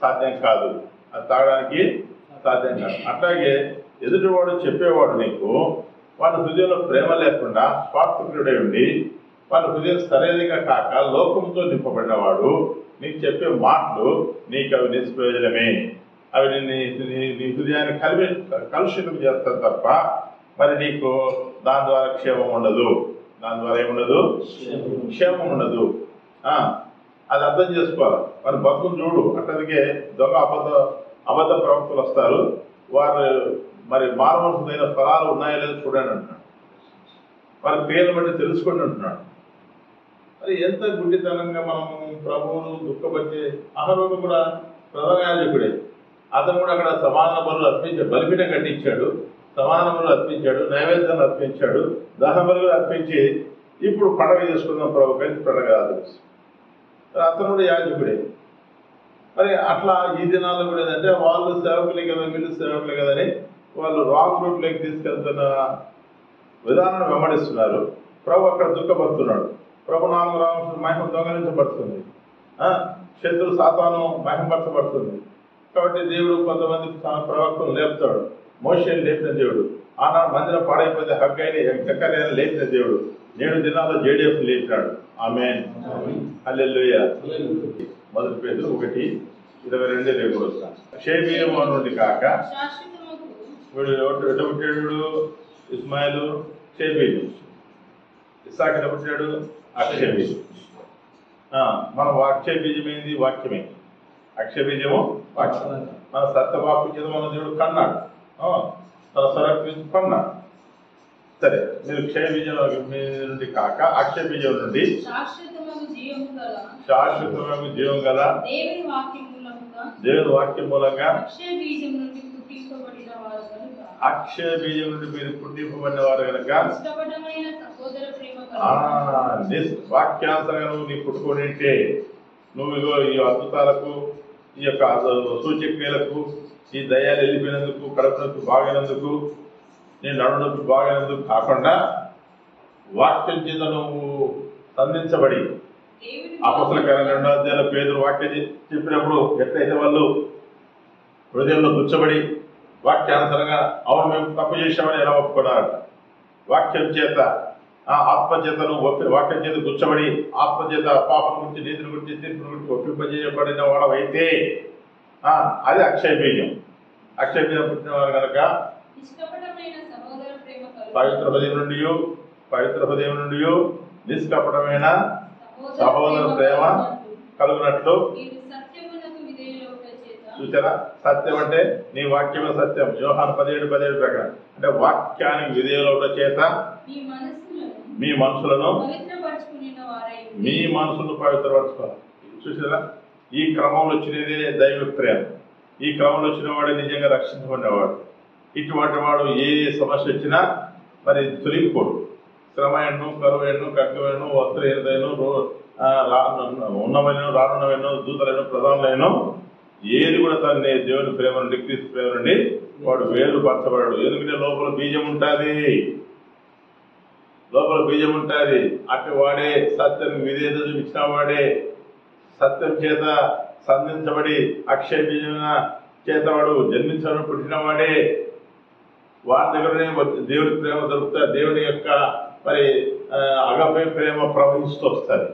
సాధ్యం కాదు. అట్లాగే ఎదుటివాడు చెప్పేవాడు నీకు వాళ్ళ హృదయంలో ప్రేమ లేకుండా స్వార్థప్రియుడై ఉండి, వాళ్ళ హృదయం సరైనగా కాక లోకంతో నింపబడినవాడు నీకు చెప్పే మాటలు నీకు అవి నిష్ప్రయోజనమే. అవి నీ హృదయాన్ని కలుషితం చేస్తారు తప్ప మరి నీకు దాని ద్వారా క్షేమం ఉండదు. క్షేమం ఉండదు. అది అర్థం చేసుకోవాలి. మరి బతుకుని చూడు అట్టదికే దొంగ అబద్ధ ప్రవక్తలు వస్తారు, వారు మరి మానవలసిన ఫలాలు ఉన్నాయో లేదో చూడండి అంటున్నాడు. వారి పేర్లు బట్టి తెలుసుకోండి అంటున్నాడు. మరి ఎంత గుడ్డితనంగా మనం ప్రభువును దుఃఖపరిచే అహరోను కూడా ప్రధాన యాజకుడే. అతను కూడా అక్కడ సమాన బలులు అర్పించాడు, బలిపీఠం కట్టించాడు, సమాన బలులు అర్పించాడు, నైవేద్యాలు అర్పించాడు, దహన బలులు అర్పించి ఇప్పుడు పండగ చేసుకుందాం ప్రభు కలిసి పండగ ఆదరిస్తాం. అతను కూడా యాజకుడే. మరి అట్లా ఈ దినాల్లో కూడా ఏంటంటే వాళ్ళు సేవకులే కదా, వీళ్ళు సేవకులే కదని వాళ్ళు రాంగ్ రూట్లోకి తీసుకెళ్తున్న విధానాన్ని వెంబడిస్తున్నారు. ప్రభు అక్కడ దుఃఖపడుతున్నాడు. ప్రభు నామం రావాల్సిన మహిమ దొంగలించబడుతుంది, శత్రు సాతాను మహిమపరచబడుతుంది. కాబట్టి దేవుడు కొంతమంది ప్రవక్తలు లేపుతాడు. మోషేని లేపిన దేవుడు, ఆనాడు మందిరం పాడైపోతే హగ్గైని జకర్యాని లేపిన దేవుడు, 7 దినాల్లో జేడీఎఫ్ లేపినాడు. ఆమేన్, హల్లెలూయా. మొదటి పేతురు 1:22 రేపు వస్తాను. షేబీయము నుండి కాక వీడు ఎట్ట పుట్టాడు? ఇస్మాయిలు షేబీయు. ఇస్సాకు ఎట్ట పుట్టాడు? అక్షయ బీజం. మన అక్షయ బీజం ఏంది? వాక్యమే. అక్షయ బీజము వాక్యం. మన సత్యవాకు చేత మన దేవుడు కన్నాడు, తన స్వరూపించి కొన్నాడు. సరే, మీరు క్షయ బీజం నుండి కాక అక్షయ బీజం నుండి శాశ్వతమైన జీవం గల దేవుని వాక్యం మూలంగా అక్షయ బీజం నుండి మీరు పుట్టింపబడిన వారు కనుక వాక్యాంతరంగా నువ్వు నీ పుట్టుకొనింటే నువ్వు ఇగో ఈ అద్భుతాలకు, ఈ యొక్క సూచక్రియలకు, ఈ దయాలు వెళ్ళిపోయినందుకు, కడుపునొప్పి బాగైనందుకు, నీ నడునొప్పి బాగైనందుకు కాకుండా వాక్యం చేత నువ్వు సంధించబడి, అపొస్తలుల 2వ అధ్యాయంలో పేతురు వాక్యం చెప్పినప్పుడు ఎట్లయితే వాళ్ళు హృదయంలో గుచ్చబడి వాక్యానుసరంగా అవును మేము తప్పు చేశామని ఎలా ఒప్పుకున్నారట. వాక్యం చేత ఆత్మచేతను వాక్యం చేత గుచ్చబడి, ఆత్మచేత పాపం గురించి, నీతిని గురించి, తీర్పుని గురించి ఒప్పింపజేయబడిన వాడవైతే అది అక్షయ బీజం. అక్షయ బీజం పుట్టిన వారు కనుక పవిత్ర హృదయం నుండి నిష్కపటమైన సహోదర ప్రేమ కలుగునట్లు. చూసారా, సత్యం అంటే నీ వాక్యమే సత్యం. యోహాను 17:17 ప్రకారం అంటే వాక్యానికి విధేయులవుట చేత మీ మనసులను పవిత్రపరచుకోవాలి. చూసారా, ఈ క్రమంలో వచ్చినదే దైవ ప్రేమ. ఈ క్రమంలో వచ్చిన వాడే నిజంగా రక్షించబడినవాడు. ఇటువంటి వాడు ఏ సమస్య వచ్చినా మరి తొలగిపోడు. శ్రమ ఎన్నో, కరువు ఎన్నో, ఖడ్గమేనో, వస్త్రహీనతను, ఉన్నవైనో, రానున్నవైనో, దూతలైనో, ప్రధానులైనో ఏది కూడా తన దేవుని ప్రేమ నుండి, క్రీస్తు ప్రేమ నుండి వాడు వేరుపరచబడాడు. ఎందుకంటే లోపల బీజం ఉంటుంది. అటు వాడే సత్యానికి విధేయత చూపించిన వాడే, సత్యం చేత సంధించబడి అక్షయ బీజం చేత వాడు జన్మించడం పుట్టిన వాడే. వారి దగ్గరనే దేవుని ప్రేమ దొరుకుతుంది. దేవుని యొక్క మరి అగపే ప్రేమ ప్రవహిస్తూ వస్తుంది.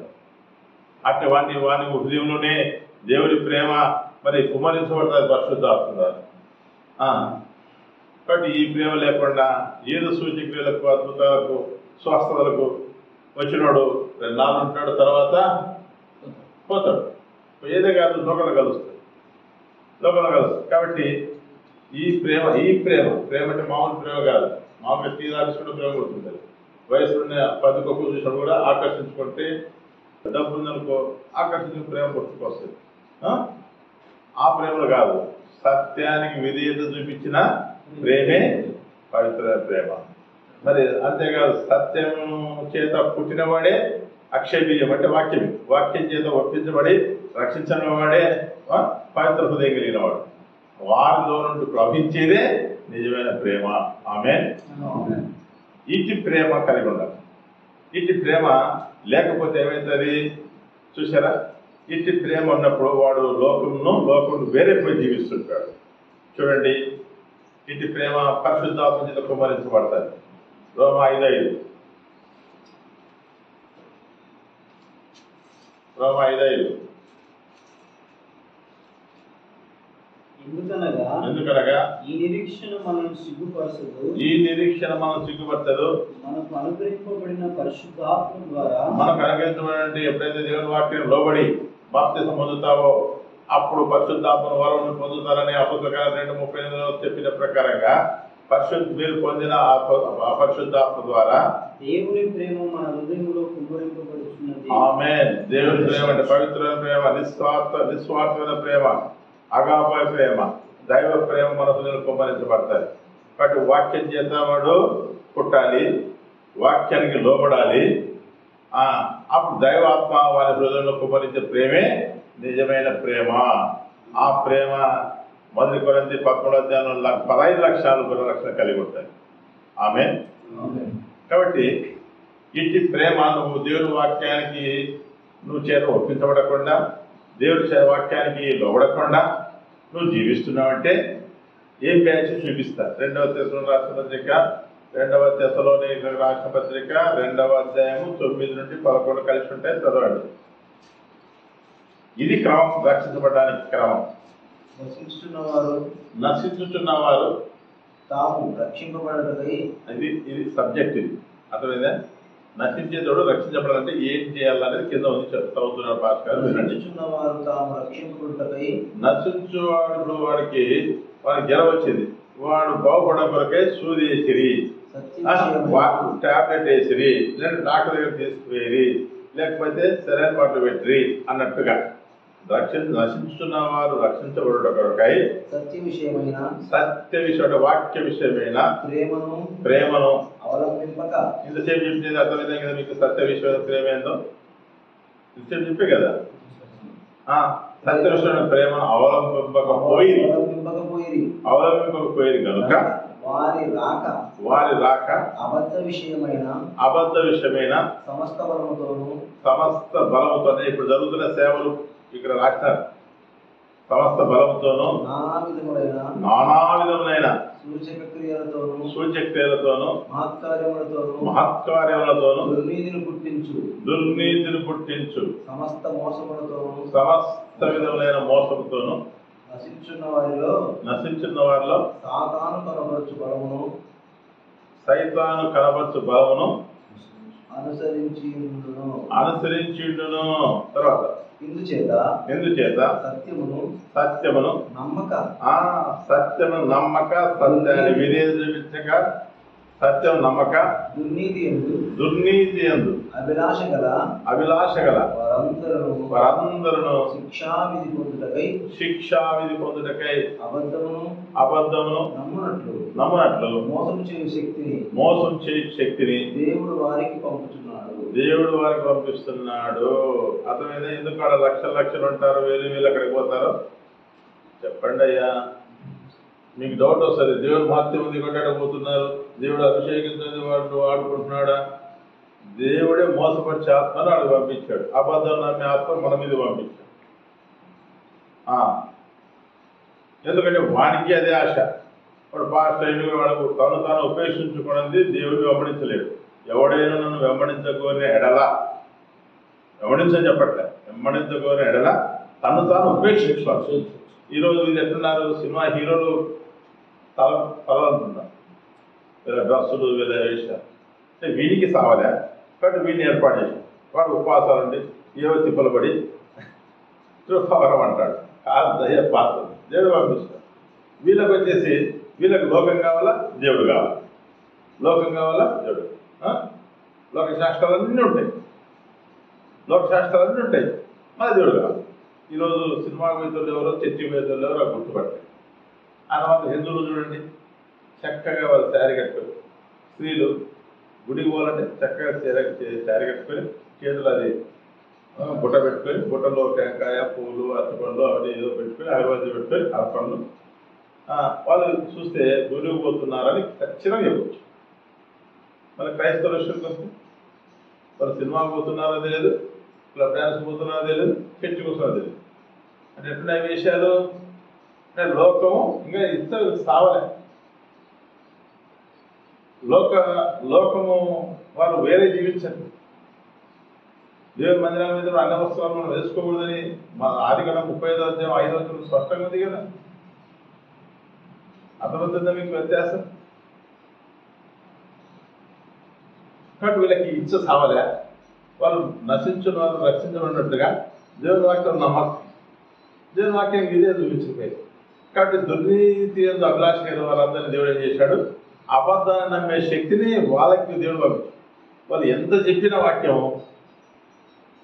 అటు వాని హృదయంలోనే దేవుని ప్రేమ మరి కుమరించబడుతుంది పరిశుద్ధాత్మ ద్వారా. కాబట్టి ఈ ప్రేమ లేకుండా ఏదో సూచక్రియలకు, అద్భుతాలకు, స్వస్థతలకు వచ్చినాడు 2 నాళ్ళు ఉంటాడు, తర్వాత పోతాడు. ఏదే కాదు, లోకంలో కలుస్తాడు. కాబట్టి ఈ ప్రేమ అంటే మామూలు ప్రేమ కాదు. మామూలుగా తీరాల్సిన ప్రేమ కొడుతుంది. వయసులోనే 10 కొక్కులు చూసినప్పుడు కూడా ఆకర్షించుకుంటే, డబ్బు ఉందనుకో ఆకర్షించిన ప్రేమ గుర్తుకొస్తుంది. ఆ ప్రేమలు కాదు, సత్యానికి విధేయత చూపించిన ప్రేమే పవిత్ర ప్రేమ. మరి అంతేకాదు, సత్యం చేత పుట్టినవాడే అక్షయ బీజం అంటే వాక్యం చేత ఒప్పించబడి రక్షించిన వాడే పవిత్ర హృదయం కలిగిన వాడు. వారిలో నుండి ప్రవహించేదే నిజమైన ప్రేమ. ఆమేన్. ఇటు ప్రేమ కలిగి ఉండాలి. ఇటు ప్రేమ లేకపోతే ఏమవుతుంది చూసారా? ఇటు ప్రేమ ఉన్నప్పుడు వాడు లోకం వేరేపోయి జీవిస్తుంటాడు. చూడండి, ఇటు ప్రేమ పరిశుద్ధాత్మ చేత కుమ్మరించబడతాది. రోమా 5:5 ఎందుకనగా ఈ నిరీక్షణ మనం సిగ్గుపరచదు. మనకు అనుగ్రహింపబడిన పరిశుద్ధాత్మ ద్వారా ఎప్పుడైతే దేవుని వాక్యం లోబడి బాప్తిసం పొందుతావో అప్పుడు పరిశుద్ధాత్మ వరం పొందుతారని అపోస్తలుల 2:38లో చెప్పిన ప్రకారంగా మీరు పొందిన ఆ పరిశుద్ధాత్మ ద్వారా దేవుని ప్రేమ మన హృదయంలో కుమ్మరింపబడుతున్నది. ఆమేన్. దేవుని ప్రేమ అంటే పవిత్రమైన ప్రేమ, నిస్వార్థమైన ప్రేమ, అగాపే ప్రేమ, దైవ ప్రేమ మన హృదయంలో కుమ్మరించబడతాయి. కాబట్టి వాక్యం చేత వాడు పుట్టాలి, వాక్యానికి లోబడాలి. అప్పుడు దైవాత్మ వారి హృదయంలో కుమ్మరించే ప్రేమే నిజమైన ప్రేమ. ఆ ప్రేమ 1 కొరింథీ 13 15 లక్షలు గొర్రెల రక్షణ కలిగి ఉంటాయి. ఆమేన్. కాబట్టి ఇట్టి ప్రేమ నువ్వు దేవుని వాక్యానికి చేత ఒప్పించబడకుండా, దేవుడి వాక్యానికి లోబడకుండా నువ్వు జీవిస్తున్నావంటే ఏం బ్యాచ్ చూపిస్తారు. 2వ తెస్సలోనికీయులకు రాసిన పత్రిక 2వ తెస్సలోనికీయులకు రాసిన పత్రిక 2వ అధ్యాయము 9 నుండి 11 కలిసి ఉంటాయి, చదవండి. ఇది క్రమం, రక్షించబడడానికి క్రమం. నశించుతున్నవారు తాము రక్షింపబడటకై, ఇది సబ్జెక్ట్. ఇది అర్థమైందా? నశించేతోడు రక్షించబడాలంటే ఏం చేయాలనేది కింద ఉంది చదువుతున్నారు పాస్ గారు. నశించుచున్నవారు తాము రక్షింపబడటకై, నశించువాడు వాడికి జ్వరం వచ్చింది, వాడు బాగుపడడం కొరకే సూది వేసిరి, టాబ్లెట్ వేసిరి, లేదా డాక్టర్ దగ్గర తీసుకుపోయి, లేకపోతే సెలైన్ బాటిల్ పెట్టిరి అన్నట్టుగా నశించుతున్న వారు రక్షించబడటం కొరకై సత్య విషయమైన వాక్య విషయమైన ప్రేమను అవలంబింపక. ఇంతసేపు చెప్పింది అర్థమైందా కదా మీకు? సత్య విషయమైన ప్రేమ ఏందో ఇంతసేపు చెప్పే కదా. సత్య విషయమైన ప్రేమను అవలంబింపకపోయి కనుక వారి రాక అబద్ధ విషయమైన సమస్త బలముతోనే ఇప్పుడు జరుగుతున్న సేవలు ఇక్కడ రాశారు. సమస్త బలముతోనూ నానా విధములైన సూచక్రియలతోనూ మహత్కార్యములతోనూ దుర్నీతిని పుట్టించు సమస్త విధములైన మోసముతోనూ నశించున్న వారిలో సైతాను కనబరచు బలమును అనుసరించును. తర్వాత ఎందుచేత సత్యమును నమ్మక సత్యాన్ని వినేది చూపించక సత్యం నమ్మక దుర్నీతి యందు అభిలాష గల వారందరూ శిక్షావిధి పొందుటకై అబద్ధమును నమ్మునట్లు మోసం చేయు శక్తిని దేవుడు వారికి పంపిస్తున్నాడు. అర్థమైనా? ఎందుకు ఆడ లక్షలు ఉంటారు, వేలు అక్కడికి పోతారో చెప్పండి అయ్యా. మీకు డౌట్ వస్తుంది, దేవుడు మహత్యం ఉంది కొట్టాడపోతున్నారు, దేవుడు అభిషేకించింది వాడు వాడుకుంటున్నాడా? దేవుడే మోసపరిచే ఆత్మను వాడు పంపించాడు, అబద్ధం నమ్మే ఆత్మ మన మీద పంపించాడు. ఎందుకంటే వానికి అదే ఆశ. వాడు పాస్టర్ అయిన వాడు తాను ఉపేక్షించుకున్నది దేవుడు వెంబడించలేడు. ఎవడైనా నన్ను వెంబడించకోనే ఎడల, వెంబడించని చెప్పట్లే, వెంబడించకోనే ఎడల తాను ఉపేక్షించుకోవాలి. ఈరోజు వీళ్ళు ఎట్లున్నారు, సినిమా హీరోలు తలంటున్నారు, వీళ్ళ డ్రస్సులు వీళ్ళ వేషాలు. వీడికి సావలే కాబట్టి వీడిని ఏర్పాటు చేశాడు. వాడు ఉపవాసాలండి ఏవో తిప్పలు పడి చూపవరం అంటాడు, దయ పాత్ర దేవుడు పంపిస్తాడు. వీళ్ళకి వచ్చేసి వీళ్ళకి లోకం కావాలా, దేవుడు కావాలి, లోకం కావాలా, దేవుడు. లోక శాస్త్రాలన్నీ ఉంటాయి, మన దేవుడు కావాలి. ఈరోజు సినిమా వేతులు ఎవరో, చర్చి వేతులు ఎవరో గుర్తుపట్టాయి. ఆ తర్వాత హిందువులు చూడండి, చక్కగా వాళ్ళు శారీ కట్టుకొని, స్త్రీలు గుడికి పోవాలంటే చక్కగా శారీ కట్టుకొని, చేతులు అది బుట్ట పెట్టుకొని, బుట్టలో టెంకాయ పూలు అరటిపండ్లు అవన్నీ ఏదో పెట్టుకొని, అగరబత్తి పెట్టుకొని అరపండ్లు వాళ్ళు చూస్తే గుడికి పోతున్నారని ఖచ్చితంగా చెప్పచ్చు. మన క్రైస్తవ విషయంకి వస్తే వాళ్ళు సినిమాకి పోతున్నారో తెలియదు, క్లబ్ డ్యాన్స్ పోతున్నారో తెలియదు, చర్చి కూర్చున్నారో తెలియదు. అంటే ఎట్లున్నాయి విషయాలు అంటే లోకము ఇంకా ఇద్దరు సావలే. లోకము వాళ్ళు వేరే జీవించండి. దేవుని మందిరాల మీద అన్న వస్త్రాలు మనం వేసుకోకూడదని మన ఆదికాండం 35వ అధ్యాయం 5వ వచనం స్పష్టంగా ఉంది కదా. అర్థమవుతుందా మీకు వ్యత్యాసం? కాబట్టి వీళ్ళకి ఇచ్చ సావలే, వాళ్ళు నశించిన వాళ్ళు రక్షించబడినట్టుగా దేవుని వాక్యం నమ్మకం. దేవుని వాక్యం ఇదే చూపించిపోయి. కాబట్టి దుర్నీతి ఎందు అభిలాష కలిగిన వాళ్ళందరినీ దేవుడు ఏం చేశాడు? అబద్ధాన్ని నమ్మే శక్తిని వాళ్ళకి దేవుడు పంపించాడు. వాళ్ళు ఎంత చెప్పిన వాక్యం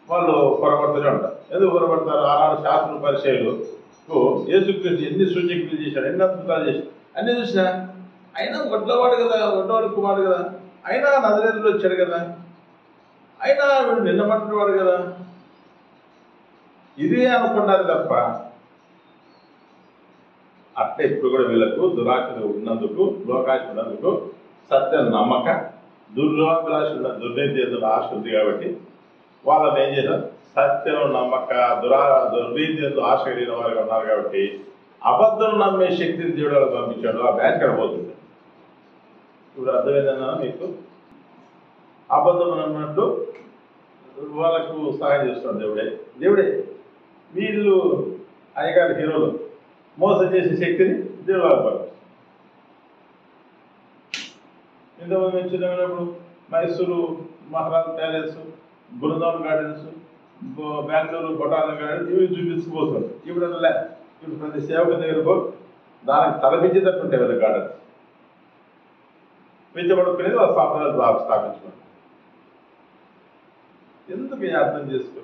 వాళ్ళు పొరపడుతూనే ఉంటారు. ఎందుకు పొరపడతారు? ఆనాడు శాస్త్ర పరిచయాలు యేసుక్రీస్తు ఎన్ని సూచక్రియలు చేశాడు, ఎన్ని అద్భుతాలు చేశాడు, అన్నీ చూసినా అయినా వడ్లవాడు కదా, వడ్లవాడు కుమారుడు కదా, అయినా నజరేతుడు వచ్చాడు కదా, అయినా వీడు నిన్నమంటున్నాడు కదా, ఇదే అనుకున్నారు తప్ప అట్లా ఇప్పుడు కూడా వీళ్ళకు దురాశలు ఉన్నందుకు, లోకాశ ఉన్నందుకు, సత్యం నమ్మక, దుర్లాభిలాష ఉన్న దుర్నీతి ఆశ ఉంది కాబట్టి వాళ్ళని ఏం చేశారు? సత్యం నమ్మక దుర్నీతి ఆశ కలిగిన వారుగా ఉన్నారు కాబట్టి అబద్ధం నమ్మే శక్తిని దేవుడు పంపించాడు. ఆ బ్యాచ్ కడ పోతుంది. ఇప్పుడు అర్థమైందన్నా మీకు? అబద్ధం నమ్మినట్టు వాళ్ళకు సహాయం చేస్తున్నాడు దేవుడే. వీళ్ళు అయ్యగారి హీరోలు మోసం చేసే శక్తిని దేవుడు పంపిస్తాడు. ఇంతమంది వచ్చినప్పుడు Mysuru Maharaj palace, Brindavan gardens, Bengaluru botanical gardens ఇవి చూపించుకుపోతుంది. ఇప్పుడు అలా ఇప్పుడు ప్రతి సేవకు దగ్గరకు దానికి తలపించేటట్టు ఉంటాయి కదా గార్డెన్స్. పెంచబడుకునేది వాళ్ళ సాంప్రదాయాలు స్థాపించుకోండి. ఎందుకు అర్థం చేసుకో?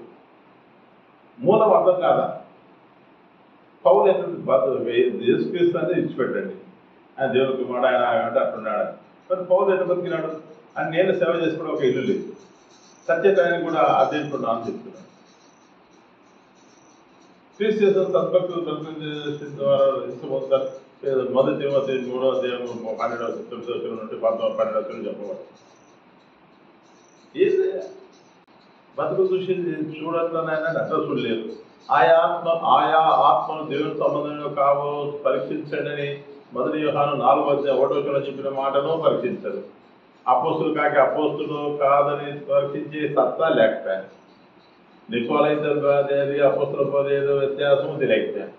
మూలం అర్థం కాదా? పౌలు యేసుక్రీస్తుని ఇచ్చిపెట్టండి, ఆయన దేవునికి మాట, ఆయన అంటే అట్టున్నాడు. మరి పౌలు ఎట్లా బతికినాడు? అని నేను సేవ చేసుకోవడం ఒక ఇల్లు లేదు, సత్యకాయని కూడా అధ్యయనం అని చెప్తున్నాను. క్రీస్తు సద్భక్తులు ద్వారా ఇష్టపోతారు. మొదటి 3వ అధ్యాయం 12వ 9వ నుండి 12వ చెప్పవచ్చు. ఏది బతుకు చూసి చూడాలనైనా అట్లా చూడలేదు. ఆయా ఆత్మను దేవుని సంబంధంగా కావో పరీక్షించండి. మొదటి యోహాను 4వ అధ్యాయం 1వ చెప్పిన మాటను పరీక్షించరు. అపోస్తులు కాకి అపోస్తులు కాదని పరీక్షించే సత్తా లేకపోయాను. నికోలైతే అదేది, అపోస్తుల పోదేదో వ్యత్యాసం తెలియకపోయాను.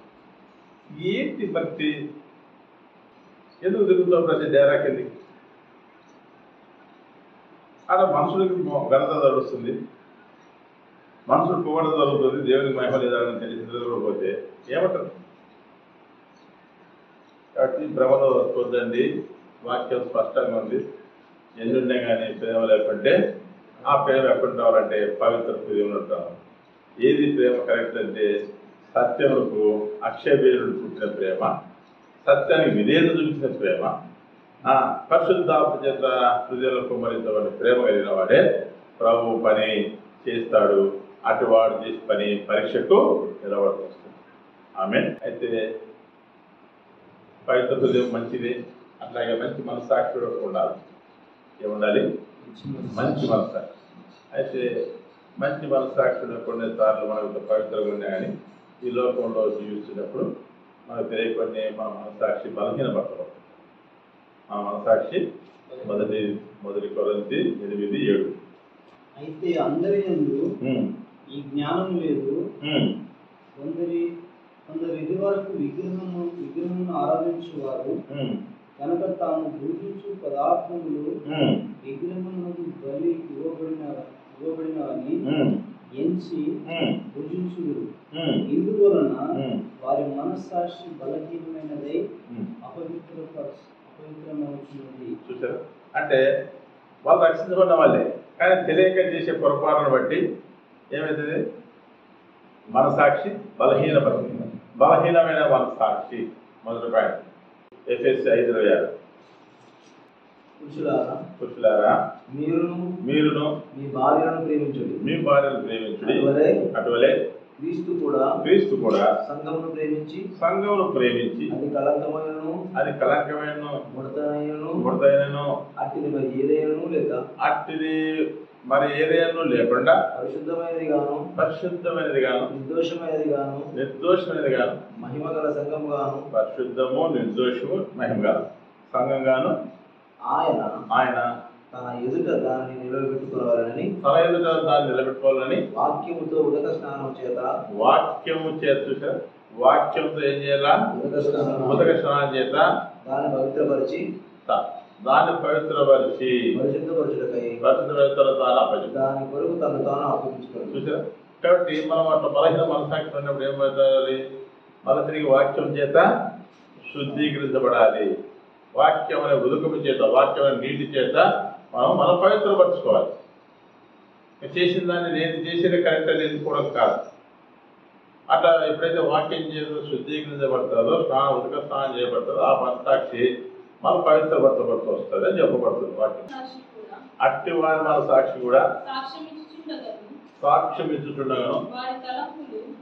ఏంటి భక్తి? ఎందుకు తిరుగుతాం ప్రతి డేరాకెళ్ళి? అలా మనుషులకి ఘనత జరుగుతుంది, మనుషులు పొగడ జరుగుతుంది, దేవునికి మహిమ లేదని తెలిసిపోతే ఏమంటారు? కాబట్టి భ్రమలో చూద్దండి, వాక్యం స్పష్టంగా ఉంది. ఎన్నుండే కానీ ప్రేమ లేకుంటే ఆ ప్రేమ ఎప్పుడు రావాలంటే పవిత్ర ప్రేమ ఉంటాం. ఏది ప్రేమ కరెక్ట్ అంటే సత్యములకు అక్షయవేరుడు పుట్టిన ప్రేమ, సత్యానికి విధేయత చూపించిన ప్రేమ, పరిశుద్ధాత్మ చేత హృదయంలో కుమ్మరించబడిన ప్రేమ కలిగిన వాడే ప్రభు పని చేస్తాడు. అటు వాడు చేసే పని పరీక్షకు నిలబడుతుంది. ఆమేన్. అయితే పవిత్ర హృదయం మంచిది, అట్లాగే మంచి మనస్సాక్షి ఉండాలి. ఏముండాలి? మంచి మనస్సాక్షి. అయితే మంచి మనస్సాక్షి కొన్నిసార్లు మనకు పవిత్రంగా ఉన్నాయి, కానీ ఈ లోకంలో జీవిస్తున్నప్పుడు మనకు తెలియకొని మన మనస్సాక్షి బలహీనపడతాం. ఆ మనస్సాక్షి మొదటి కొరింథీ 8:7. అయితే అందరి యందు ఈ జ్ఞానం లేదు. కొందరు ఇది వరకు విగ్రహమును ఆరాధించువారు కనుక తాము పూజించు పదార్థములు విగ్రహములకు బలి ఇవ్వబడినవని ఎంచి పూజించుదురు. ఇందువలన వారి మనస్సాక్షి బలహీనమైనదై అపవిత్రమవుతున్నది. చూసారు? అంటే వాళ్ళు రక్షించుకున్న వాళ్ళే, కానీ తెలియక చేసే పొరపాటును బట్టి ఏమవుతుంది? మనసాక్షి బలహీనమైన మనసాక్షి. మొదటి పాయింట్ ఎఫెసీ 5:26. పురుషులారా మీరును మీ భార్యను ప్రేమించుడి. అటువలే క్రీస్తు కూడా సంఘమును ప్రేమించి అది కళంకమైనను ముడతైనను అట్టిది మరి ఏదైనా లేకుండా పరిశుద్ధమైనది గాను నిర్దోషమైనది గాను మహిమగల సంఘము గాను, పరిశుద్ధము నిర్దోషము మహిమ గాను సంఘం గాను ఆయన తన ఎదుట దాన్ని నిలబెట్టుకోవాలని వాక్యముతో ఉదక స్నానం చేత చూసారు. వాక్యంతో ఏం చేయాలా? ఉదక స్నానం చేత దాన్ని పవిత్రపరిచి పరిశుద్ధపరచుటకై దాని కొరకు తను తాను అప్పగించుకోవాలి. చూసారా? కాబట్టి మనం అట్లా బలహీన మనసాక్షి ఉన్నప్పుడు ఏమవుతుంది? మళ్ళీ తిరిగి వాక్యం చేత శుద్ధీకరించబడాలి. వాక్యం అనే ఉదుకము చేత, వాక్యం అనే నీటి చేత మనం పవిత్రపరచుకోవాలి. చేసిన దాన్ని నేను చేసేది కరెక్ట్ అని ఎన్నుకోవడం కాదు. అట్లా ఎప్పుడైతే వాక్యం చేత శుద్ధీకరించబడతారో, ఉదక స్నానం చేయబడతారో ఆ మనసాక్షి మనం పవిత్రపరచబడుతూ వస్తుంది అని చెప్పబడుతుంది వాక్యం. అట్టి వారి మన సాక్షి కూడా సాక్ష్యం ఇచ్చుచుండగాను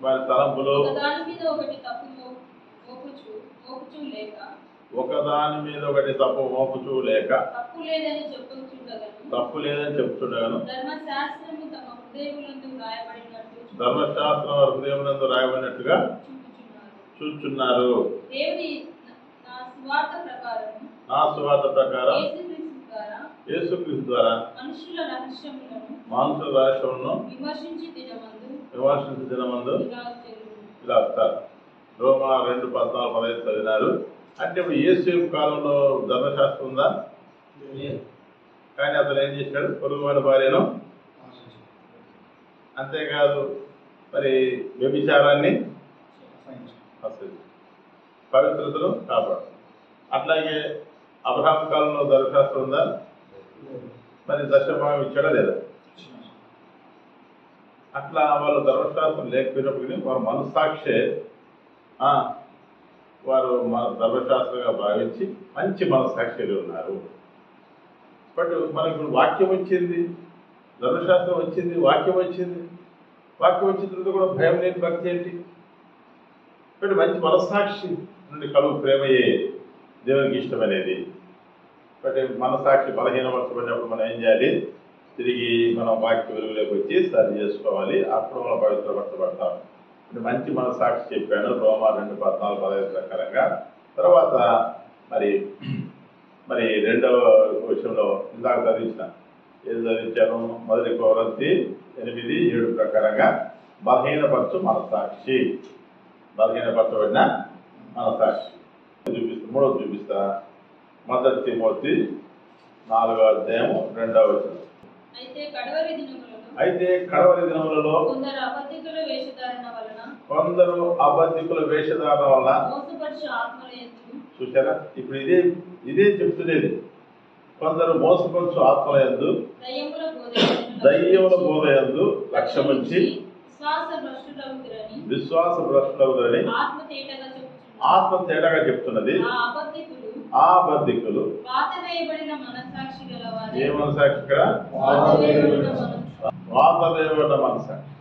వారి తలంపులు ఒకదాని మీద ఒకటి తప్పు మోపుచూ లేక తప్పు లేదని చెప్తుండగాను ధర్మశాస్త్రం హృదయమునందు రాయబడినట్టుగా చూచున్నారు. నా సువార్త ప్రకారం యేసుక్రీస్తు ద్వారా మనుషుల రహస్యములను విమర్శించి దినమందు ఇలా వస్తారు. రోమా 2:14-15 చదివినారు. అంటే ఇప్పుడు యేసు కాలంలో ధర్మశాస్త్రం ఉందా? కానీ అతను ఏం చేశాడు? పొరుగువాడి భార్యను, అంతేకాదు మరి వ్యభిచారాన్ని, పవిత్రతను కాపాడు. అట్లాగే అబ్రహాం కాలంలో ధర్మశాస్త్రం ఉందా? మరి దశభాగం ఇచ్చాడా లేదా? అట్లా వాళ్ళు ధర్మశాస్త్రం లేకపోయినప్పటికీ వారు మనస్సాక్షే వారు మన ధర్మశాస్త్రంగా భావించి మంచి మనస్సాక్షులు ఉన్నారు. బట్ మనకు వాక్యం వచ్చింది, ధర్మశాస్త్రం వచ్చింది, వాక్యం వచ్చింది. వాక్యం వచ్చిన తర్వాత కూడా భయం లేని భక్తి ఏంటి? బట్ మంచి మనస్సాక్షి నుండి కలుగు ప్రేమయే దేవునికి ఇష్టమనేది. బట్ మనస్సాక్షి బలహీనపరచబడినప్పుడు మనం ఏం చేయాలి? తిరిగి మనం వాక్య వెలుగులోకి వచ్చి సరి చేసుకోవాలి. అప్పుడు మనం పవిత్రపరచబడతాం. మంచి మనస్సాక్షి చెప్పాను రోమా 2:14-15 ప్రకారంగా. తర్వాత మరి రెండవ విషయంలో ఇందాక చదివించిన ఏది చదివించాను? 1 కొరింథీ 8:7 ప్రకారంగా బలహీనపరచు మనస్సాక్షి, బలహీనపరచబడిన మనస్సాక్షి చూపిస్తా. మూడోది చూపిస్తా. 1 తిమోతి 4:2 అయితే కడవరి దినములలో కొందరు అబద్ధికుల వేషధారణ వలన చూసారా? ఇప్పుడు ఇదే చెప్తున్నది. కొందరు మోసపరచు ఆత్మల యందు దయ్యముల బోధ యందు లక్ష్యముంచి విశ్వాస భ్రష్టులగుదురని ఆత్మ తేటగా చెప్తున్నది. ఆ అబద్ధికులు ఏ మనసాక్షి? ఇక్కడ వాతవేయబడిన మనసాక్షి,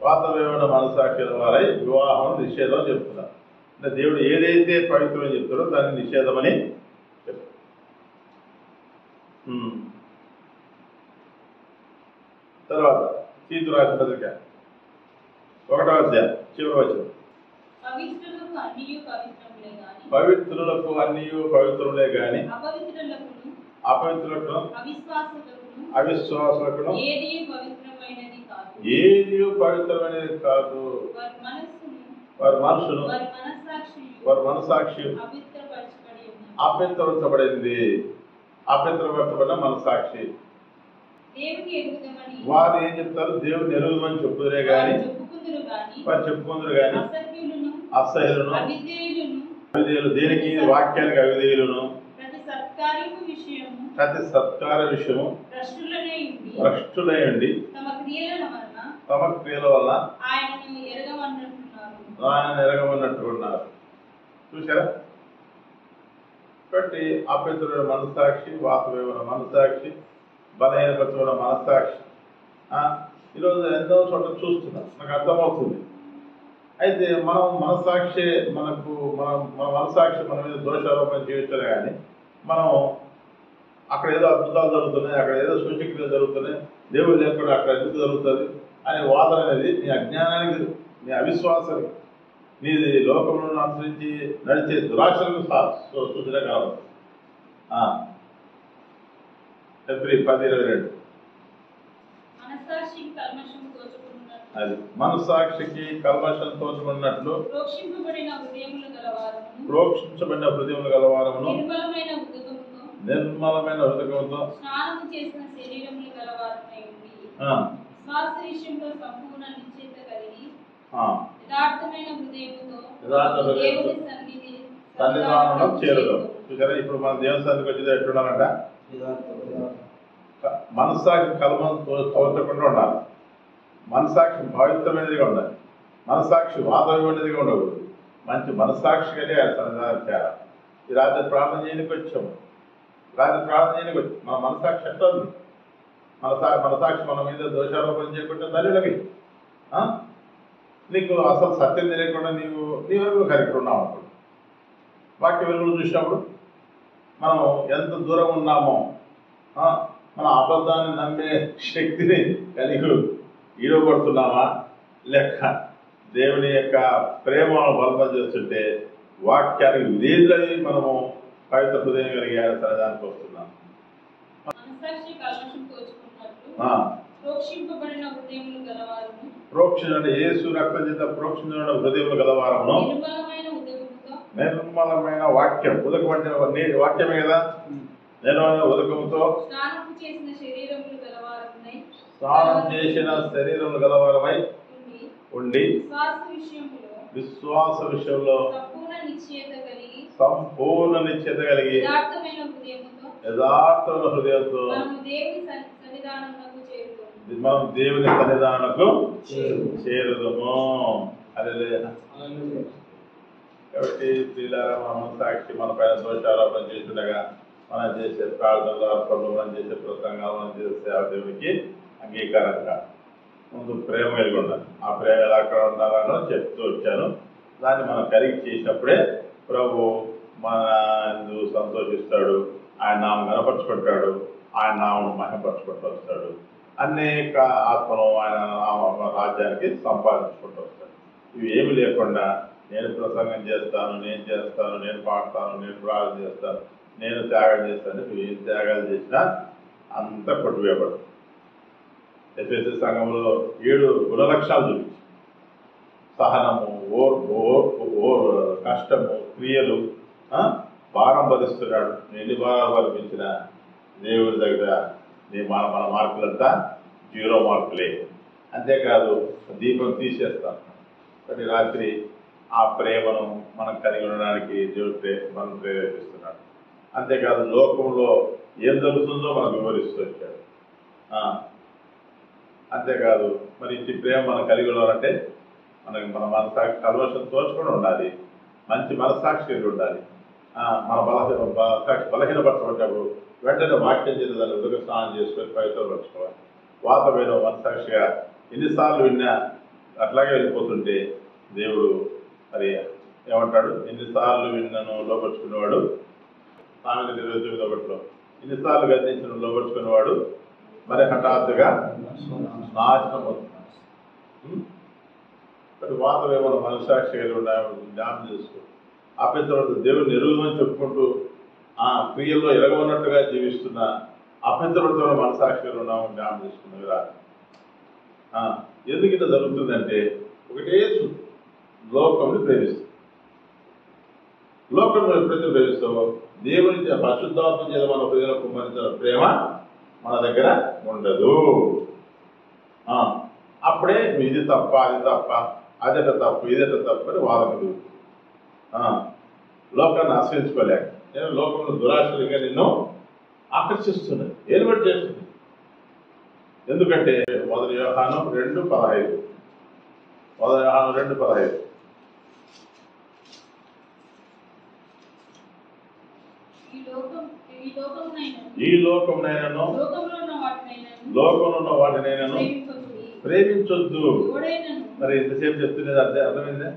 వాతవేయబడిన మనసాక్షి వారై వివాహం నిషేధం చెప్తున్నారు. అంటే దేవుడు ఏదైతే పవిత్రం చెప్తాడో దాన్ని నిషేధమని చెప్తాడు. తర్వాత తీతు రాసిన పత్రిక 1వ అధ్యాయం చివరి వచనం. పవిత్రులకు అన్నీ పవిత్రులే గాని అపవిత్రులకు అవిశ్వాసులకు ఏది పవిత్రమైనది కాదు. వారి మనసును వారి మనసాక్షి అపవిత్రపరచబడింది. అపవిత్రపరచబడిన మనసాక్షి. వారు ఏం చెప్తారు? దేవుని ఎరుగుమని చెప్పుదురే గాని వారు చెప్పుకుందరు గాని అసహ్యులను అవిధేయులు, దేనికి? వాక్యానికి అవిధేయులను, ప్రతి సత్కార విషయము భ్రష్టులై ఉండి తమ క్రియల వల్ల ఆయన ఎరగమన్నట్టున్నారు. చూసారా? కాబట్టి అపవిత్రుల మనస్సాక్షి, వాతవేయబడిన మనస్సాక్షి, బలహీనపరచబడిన మనస్సాక్షి ఈరోజు ఎంతో చోట చూస్తున్నాం. నాకు అర్థమవుతుంది. అయితే మనం మనస్సాక్షి మన మనస్సాక్షి మన మీద దోషారోపణ జీవించలే కానీ మనం అక్కడ ఏదో అద్భుతాలు జరుగుతున్నాయి, అక్కడ ఏదో సూచక్రియలు జరుగుతున్నాయి, దేవుడు లేకుండా అక్కడ ఎందుకు జరుగుతుంది అనే వాదన అనేది నీ అజ్ఞానానికి, నీ అవిశ్వాసానికి, నీ లోకంలో అనుసరించి నడిచే దురాశలకు సూచన కావచ్చు. ఫిబ్రవరి 10-22 అది మనస్సాక్షికి కల్మషం తోచుకున్నట్లు ప్రోక్షించబడిన హృదయములు గలవారమును నిర్మలమైన హృదయంతో శ్వాస విషయంలో సంపూర్ణ నిశ్చయిత కలిగి ఆ, యథార్థమైన హృదయముతో యథార్థ హృదయముతో దేవుని సన్నిధానంలో చేరుదాం. చూసారా, ఇప్పుడు మన దేవుని సన్నిధికి వచ్చేది ఎట్లున్నారంట? మనస్సాక్షి కలమం తోచకుండా ఉండాలి. మనస్సాక్షి పవిత్రమైనదిగా ఉండాలి. మనస్సాక్షి వాతావరణమైనదిగా ఉండకూడదు. మంచి మనస్సాక్షి కలిగి ఆయన సన్నిధానం చేయాలి. ఈ రాత్రి ప్రార్థన చేయడానికి వచ్చాము. రాత్రి ప్రార్థన చేయడానికి వచ్చి మన మనస్సాక్షి ఎట్లా ఉంది? మనసాక్షి మన మీద దోషారోపణ చేయకుండా తల్లిలకి నీకు అసలు సత్యం తెలియకుండా నీ వరకు కరెక్ట్ ఉన్నావు అనుకోండి. వాక్య వెలుగులు చూసినప్పుడు మనం ఎంత దూరం ఉన్నామో, మన అబద్ధాన్ని నమ్మే శక్తిని కలిగి ఈడబడుతున్నామా లేక దేవుని యొక్క ప్రేమను బలపం చేస్తుంటే వాక్యానికి విధేయులై మనము పవిత్ర హృదయం కలిగి సరదానికి వస్తున్నాం. మనస్సాక్షి కల్మషం తోచుకున్నట్లు ప్రోక్షింపబడిన హృదయములు గలవారము, ప్రోక్షణ అంటే యేసు రక్తం చేత ప్రోక్షించిన హృదయములు గలవారమును, నిర్మలమైన ఉదకముతో, నిర్మలమైన వాక్యం, ఉదకమంటే వాక్యమే కదా, నిర్మలమైన ఉదకముతో స్నానము చేసిన శరీరములు గలవారమునై, స్నానం చేసిన శరీరములు గలవారమై ఉండి విశ్వాస విషయంలో సంపూర్ణ నిశ్చయత కలిగి యథార్థమైన హృదయంతో మనం దేవుని సన్నిధానకు చేరుదము. కాబట్టి స్త్రీలారా, మన మనసాక్షి మన పైన దోషారోపణ చేస్తుండగా మనం చేసే ప్రార్థనలు, అర్పణలు, మనం చేసే ప్రసంగాలు, మనం చేసే సేవ దేవునికి అంగీకారంగా ముందు ప్రేమ కలిగి ఉండాలి. ఆ ప్రేమ ఎలా అక్కడ ఉండాలనో చెప్తూ వచ్చాను. దాన్ని మనం కలిగి చేసినప్పుడే ప్రభు మన సంతోషిస్తాడు, ఆయన నామం కనపరుచుకుంటాడు, ఆయన నామను మహిమపరచుకుంటూ వస్తాడు. అనేక ఆత్మను ఆయన రాజ్యానికి సంపాదించుకుంటూ వస్తాడు. ఇవి ఏమి లేకుండా నేను ప్రసంగం చేస్తాను, నేను పాడతాను, నేను ప్రార్థన చేస్తాను, నేను త్యాగం చేస్తాను, నువ్వు ఏం త్యాగాలు చేసినా అంతా కొట్టువేయబడదు. ఎఫెసీ సంఘంలో 7 గుణలక్షణాలు చూపించి సహనము, కష్టము, క్రియలు, భారం భరిస్తున్నాడు. ఎన్ని భారాలు భరిపించిన దేవుడి దగ్గర మన మార్కులంతా 0 మార్కులే. అంతేకాదు దీపం తీసేస్తాం. ప్రతి రాత్రి ఆ ప్రేమను మనం కలిగి ఉండడానికి దేవుడు మనం ప్రేరేపిస్తున్నాడు. అంతేకాదు లోకంలో ఏం జరుగుతుందో మనం వివరిస్తూ వచ్చాడు. అంతేకాదు మరి ఇంటి ప్రేమ మనం కలిగి ఉండాలంటే మన మనసాక్షి కల్మషం తోచుకొని ఉండాలి. మంచి మనస్సాక్షి కలిగి ఉండాలి. మన మనస్సాక్షి బలహీనపరచబడ్డప్పుడు వెంటనే వాక్యం చేసి దాన్ని ఉదక స్నానం చేసుకొని పవిత్రపరచుకోవాలి. వాతమైన మనస్సాక్షిగా ఎన్నిసార్లు విన్నా అట్లాగే వెళ్ళిపోతుంటే దేవుడు మరి ఏమంటాడు? ఎన్నిసార్లు విన్నాను లోపరుచుకునేవాడు, సామెత 29:1 ఎన్నిసార్లు గద్దించిన లోపరుచుకునేవాడు మరి హఠాత్తుగా నాశనం అవుతున్నాడు. మరి వాతవేమో మనస్సాక్షి జ్ఞాపం చేసుకో. అభ్యంతరం దేవుడిని ఎరుగుమని చెప్పుకుంటూ ఆ క్రియల్లో ఎరగమన్నట్టుగా జీవిస్తున్న అభ్యంతరంతో మనస్సాక్షిగా ఉన్నాము జ్ఞాపం చేసుకున్నవి రా. ఎందుకు ఇంత జరుగుతుందంటే ఒకటే లోకంని ప్రేమిస్తుంది. లోకంలో ఎప్పుడైతే ప్రేమిస్తామో దేవుని పరిశుద్ధాత్మ చేత మన ప్రజలకు కుమ్మరించిన ప్రేమ మన దగ్గర ఉండదు. అప్పుడే ఇది తప్ప, అది తప్ప, అదట తప్పు, ఇదట తప్పు అని వాదనలు. లోకాన్ని ఆశ్రయించుకోలేక నేను లోకంలో దురాశలుగా నిన్ను ఆకర్షిస్తున్నది, ఏలుబడి చేస్తుంది. ఎందుకంటే 1 యోహాను 2:15 1 యోహాను 2:15 ఈ లోకమునైనను లోకంలో ఉన్న వాటినైనను ప్రేమించొద్దు. మరి ఇంతసేపు చెప్తున్నది అర్థమైందా?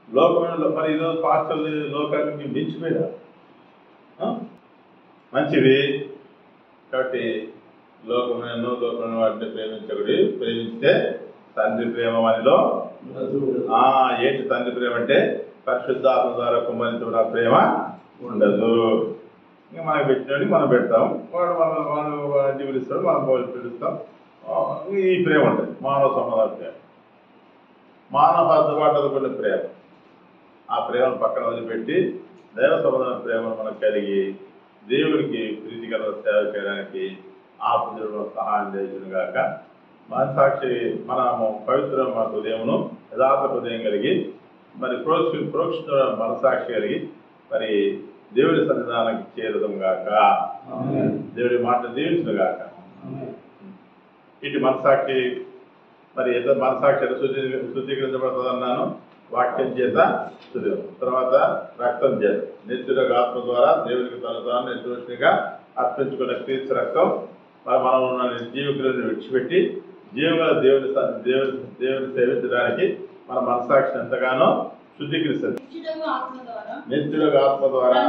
లోకమైన మరి ఈరోజు పాస్టర్లు లోకానికి మించిపోయినా మంచిది. కాబట్టి లోకమైన వాటిని ప్రేమించకూడదు. ప్రేమిస్తే తండ్రి ప్రేమ మనలో ఏంటి? తండ్రి ప్రేమ అంటే పరిశుద్ధాత్మ ద్వారా కుమ్మరించబడిన ప్రేమ ఉండదు. ఇంకా మనకు పెట్టినోడికి మనం పెడతాం, వాడు జీవిస్తాడు, మనం పిలుస్తాం. ఈ ప్రేమ ఉంటుంది మానవ సంబంధ ప్రేమ, మానవ హద్దుబాటు కొన్ని ప్రేమ. ఆ ప్రేమను పక్కన వదిలిపెట్టి దైవ సంబంధమైన ప్రేమను మనం కలిగి దేవుడికి ప్రీతికర సేవ చేయడానికి ఆ పుత్రుడు సహాయం చేసిన గాక. మనసాక్షి మనము పవిత్ర హృదయమును యథార్థ హృదయం కలిగి మరి ప్రోక్షిత మనసాక్షి కలిగి మరి దేవుడి సన్నిధానానికి చేరడం గాక. దేవుడి మాట దీవించడం గాక. ఇటు మనసాక్షి మరి మనసాక్షి శుద్ధీకరించబడుతుంది అన్నాను. వాక్యం చేత శుద్ధి, తర్వాత రక్తం చేత నిత్యుల ఆత్మ ద్వారా దేవునికి తన తాను నిర్దోషిగా అర్పించుకున్న క్రీస్తు రక్తం మనం ఉన్న నిర్జీవికులను విడిచిపెట్టి జీవగల దేవుని సేవించడానికి మన మనసాక్షిని ఎంతగానో శుద్ధీకరిస్తుంది. నిత్యుల ఆత్మ ద్వారా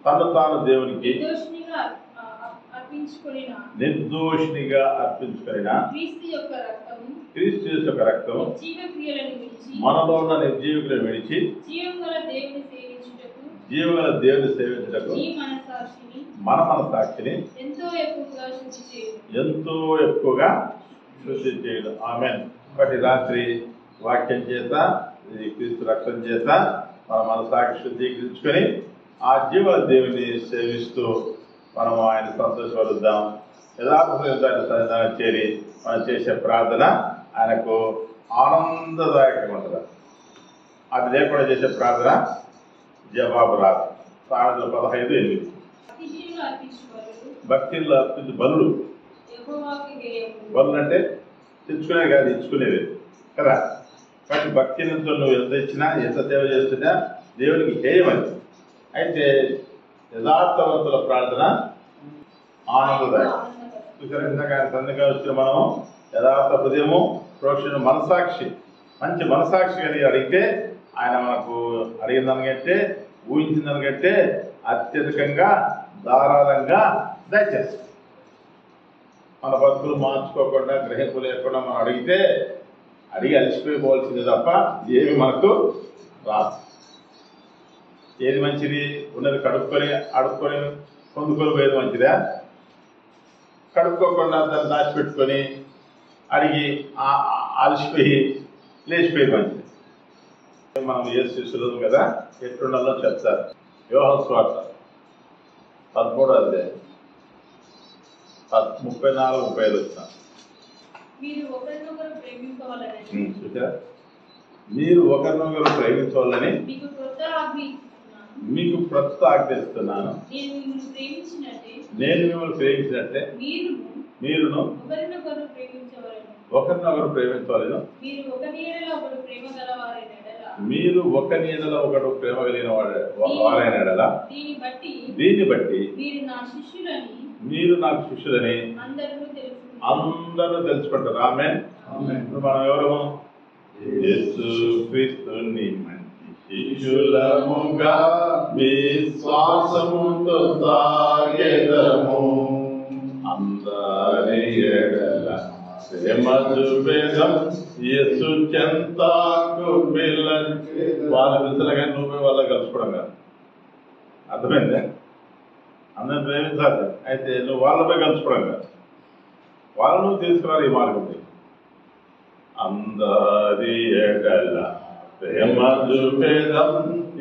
తను తాను దేవునికి నిర్దోషినిగా అర్పించుకున్న క్రీస్తు యొక్క రక్తం మనలో ఉన్న నిర్జీవికులను విడిచి జీవగల దేవుని సేవించుటకు మన మనసాక్షిని ఎంతో ఎక్కువగా శుద్ధి చేయడం. ఆమేన్. ఒకటి రాత్రి వాక్యం చేత క్రీస్తు రక్తం చేత మన మనసాక్షి శుద్ధీకరించుకొని ఆ జీవ దేవుని సేవిస్తూ మనం ఆయన సంతోషపరుద్దాం. యథార్థ చేరి మనం చేసే ప్రార్థన ఆయనకు ఆనందదాయకంగా ఉంటుంది. అది లేకుండా చేసే ప్రార్థన జవాబు రాదు. సామెతలు 15:8 భక్తిలో అర్పించే బలులు అంటే తెచ్చుకునే కాదు, ఇచ్చుకునేవి కదా. కాబట్టి భక్తి నుంచి నువ్వు ఎంత ఇచ్చినా ఎంత సేవ చేస్తున్నా దేవునికి హేయమని. అయితే యథార్థవంతుల ప్రార్థన ఆనందదాయకం. ఇందాక ఆయన సంధిగా వచ్చిన మనము యథార్థ హృదయము ప్రోక్షణ మనసాక్షి మంచి మనసాక్షి కలిగి అడిగితే ఆయన మనకు అడిగిన దానికంటే ఊహించిన దానికంటే అత్యధికంగా ధారాళంగా దయచేస్తాం. మన బతుకులు మార్చుకోకుండా గ్రహింపు లేకుండా మనం అడిగితే అడిగి అలసిపోయిపోవాల్సింది తప్ప ఏమి మనకు రాదు. ఏది మంచిది? ఉన్నది అడుక్కొని పొందుకొని పోయేది మంచిదా? కడుక్కోకుండా దాన్ని దాచిపెట్టుకొని అడిగి అలసిపోయి లేచిపోయేది మంచిది. మనం యేసు శిష్యులం కదా, ఎట్లుండాలో చెప్తారు. యోహాను సువార్త 13వ అధ్యాయం 34-35 వచ్చిన మీరు ఒకరినొకరు ప్రేమించవాలని మీకు ప్రస్తుత ఆజ్ఞిస్తున్నాను. నేను మిమ్మల్ని ప్రేమించినట్లే మీరును ఒకరినొకరు ప్రేమించవాలను. మీరు ఒక నీడలో ఒకడు ప్రేమ కలిగిన వారైన ఎడల దీన్ని బట్టి మీరు నాకు శిష్యులని అందరూ తెలుసుకుంటారు. ఆమేన్. మనం ఎవరము? యేసు క్రీస్తుని మంచి శిష్యులముగా విశ్వాసముతో సాగెదము. అందరి ఎడల ప్రేమ చూపెదం. యేసు చెంతకు వాళ్ళ పిల్లలుగా నువ్వే వాళ్ళ కలుసుకోవడం కాదు. అర్థమైందా? అందరిని ప్రేమించాలి. అయితే నువ్వు వాళ్ళపై కలుసుకోవడం కాదు, వాళ్ళు నువ్వు తీసుకురాలి ఈ మార్గం. అందరి ఎడల ప్రేమ చూపెదం.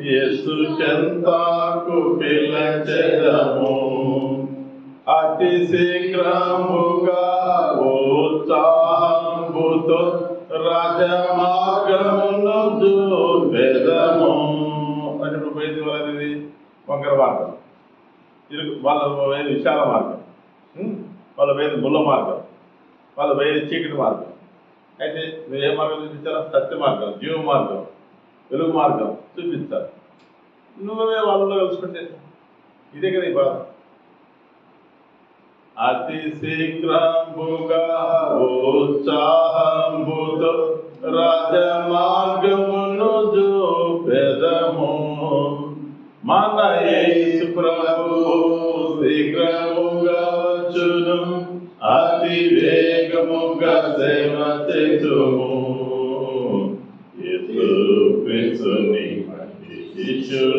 యేసు చెంతకు పిలిచెదము. అతి శీఘ్రముగా ఉత్సాహంబుతో రాజమార్గమును చూపెదము. అంటే ఇప్పుడు పోయింది వాళ్ళది వంకర మార్గం, వాళ్ళ వేరు విశాల మార్గం, వాళ్ళ వేరు ముళ్ళ మార్గం, వాళ్ళ వేరు చీకటి మార్గం. అయితే నువ్వు ఏ మార్గం చూపించాలా? సత్య మార్గం, జీవ మార్గం, వెలుగు మార్గం చూపించాలి. నువ్వే వాళ్ళలో కలుసుకుంటే ఇదే కదా ఈ బాధ. అతి శీఘ్రముగా ఉత్సాహంబుతో రాజమార్గమును చూపెదము. మన యేసు ప్రభువు శీఘ్రముగా వచ్చును. అతి వేగముగా సేవ చేయుము. యేసు క్రీస్తుని మంచి శిష్యుల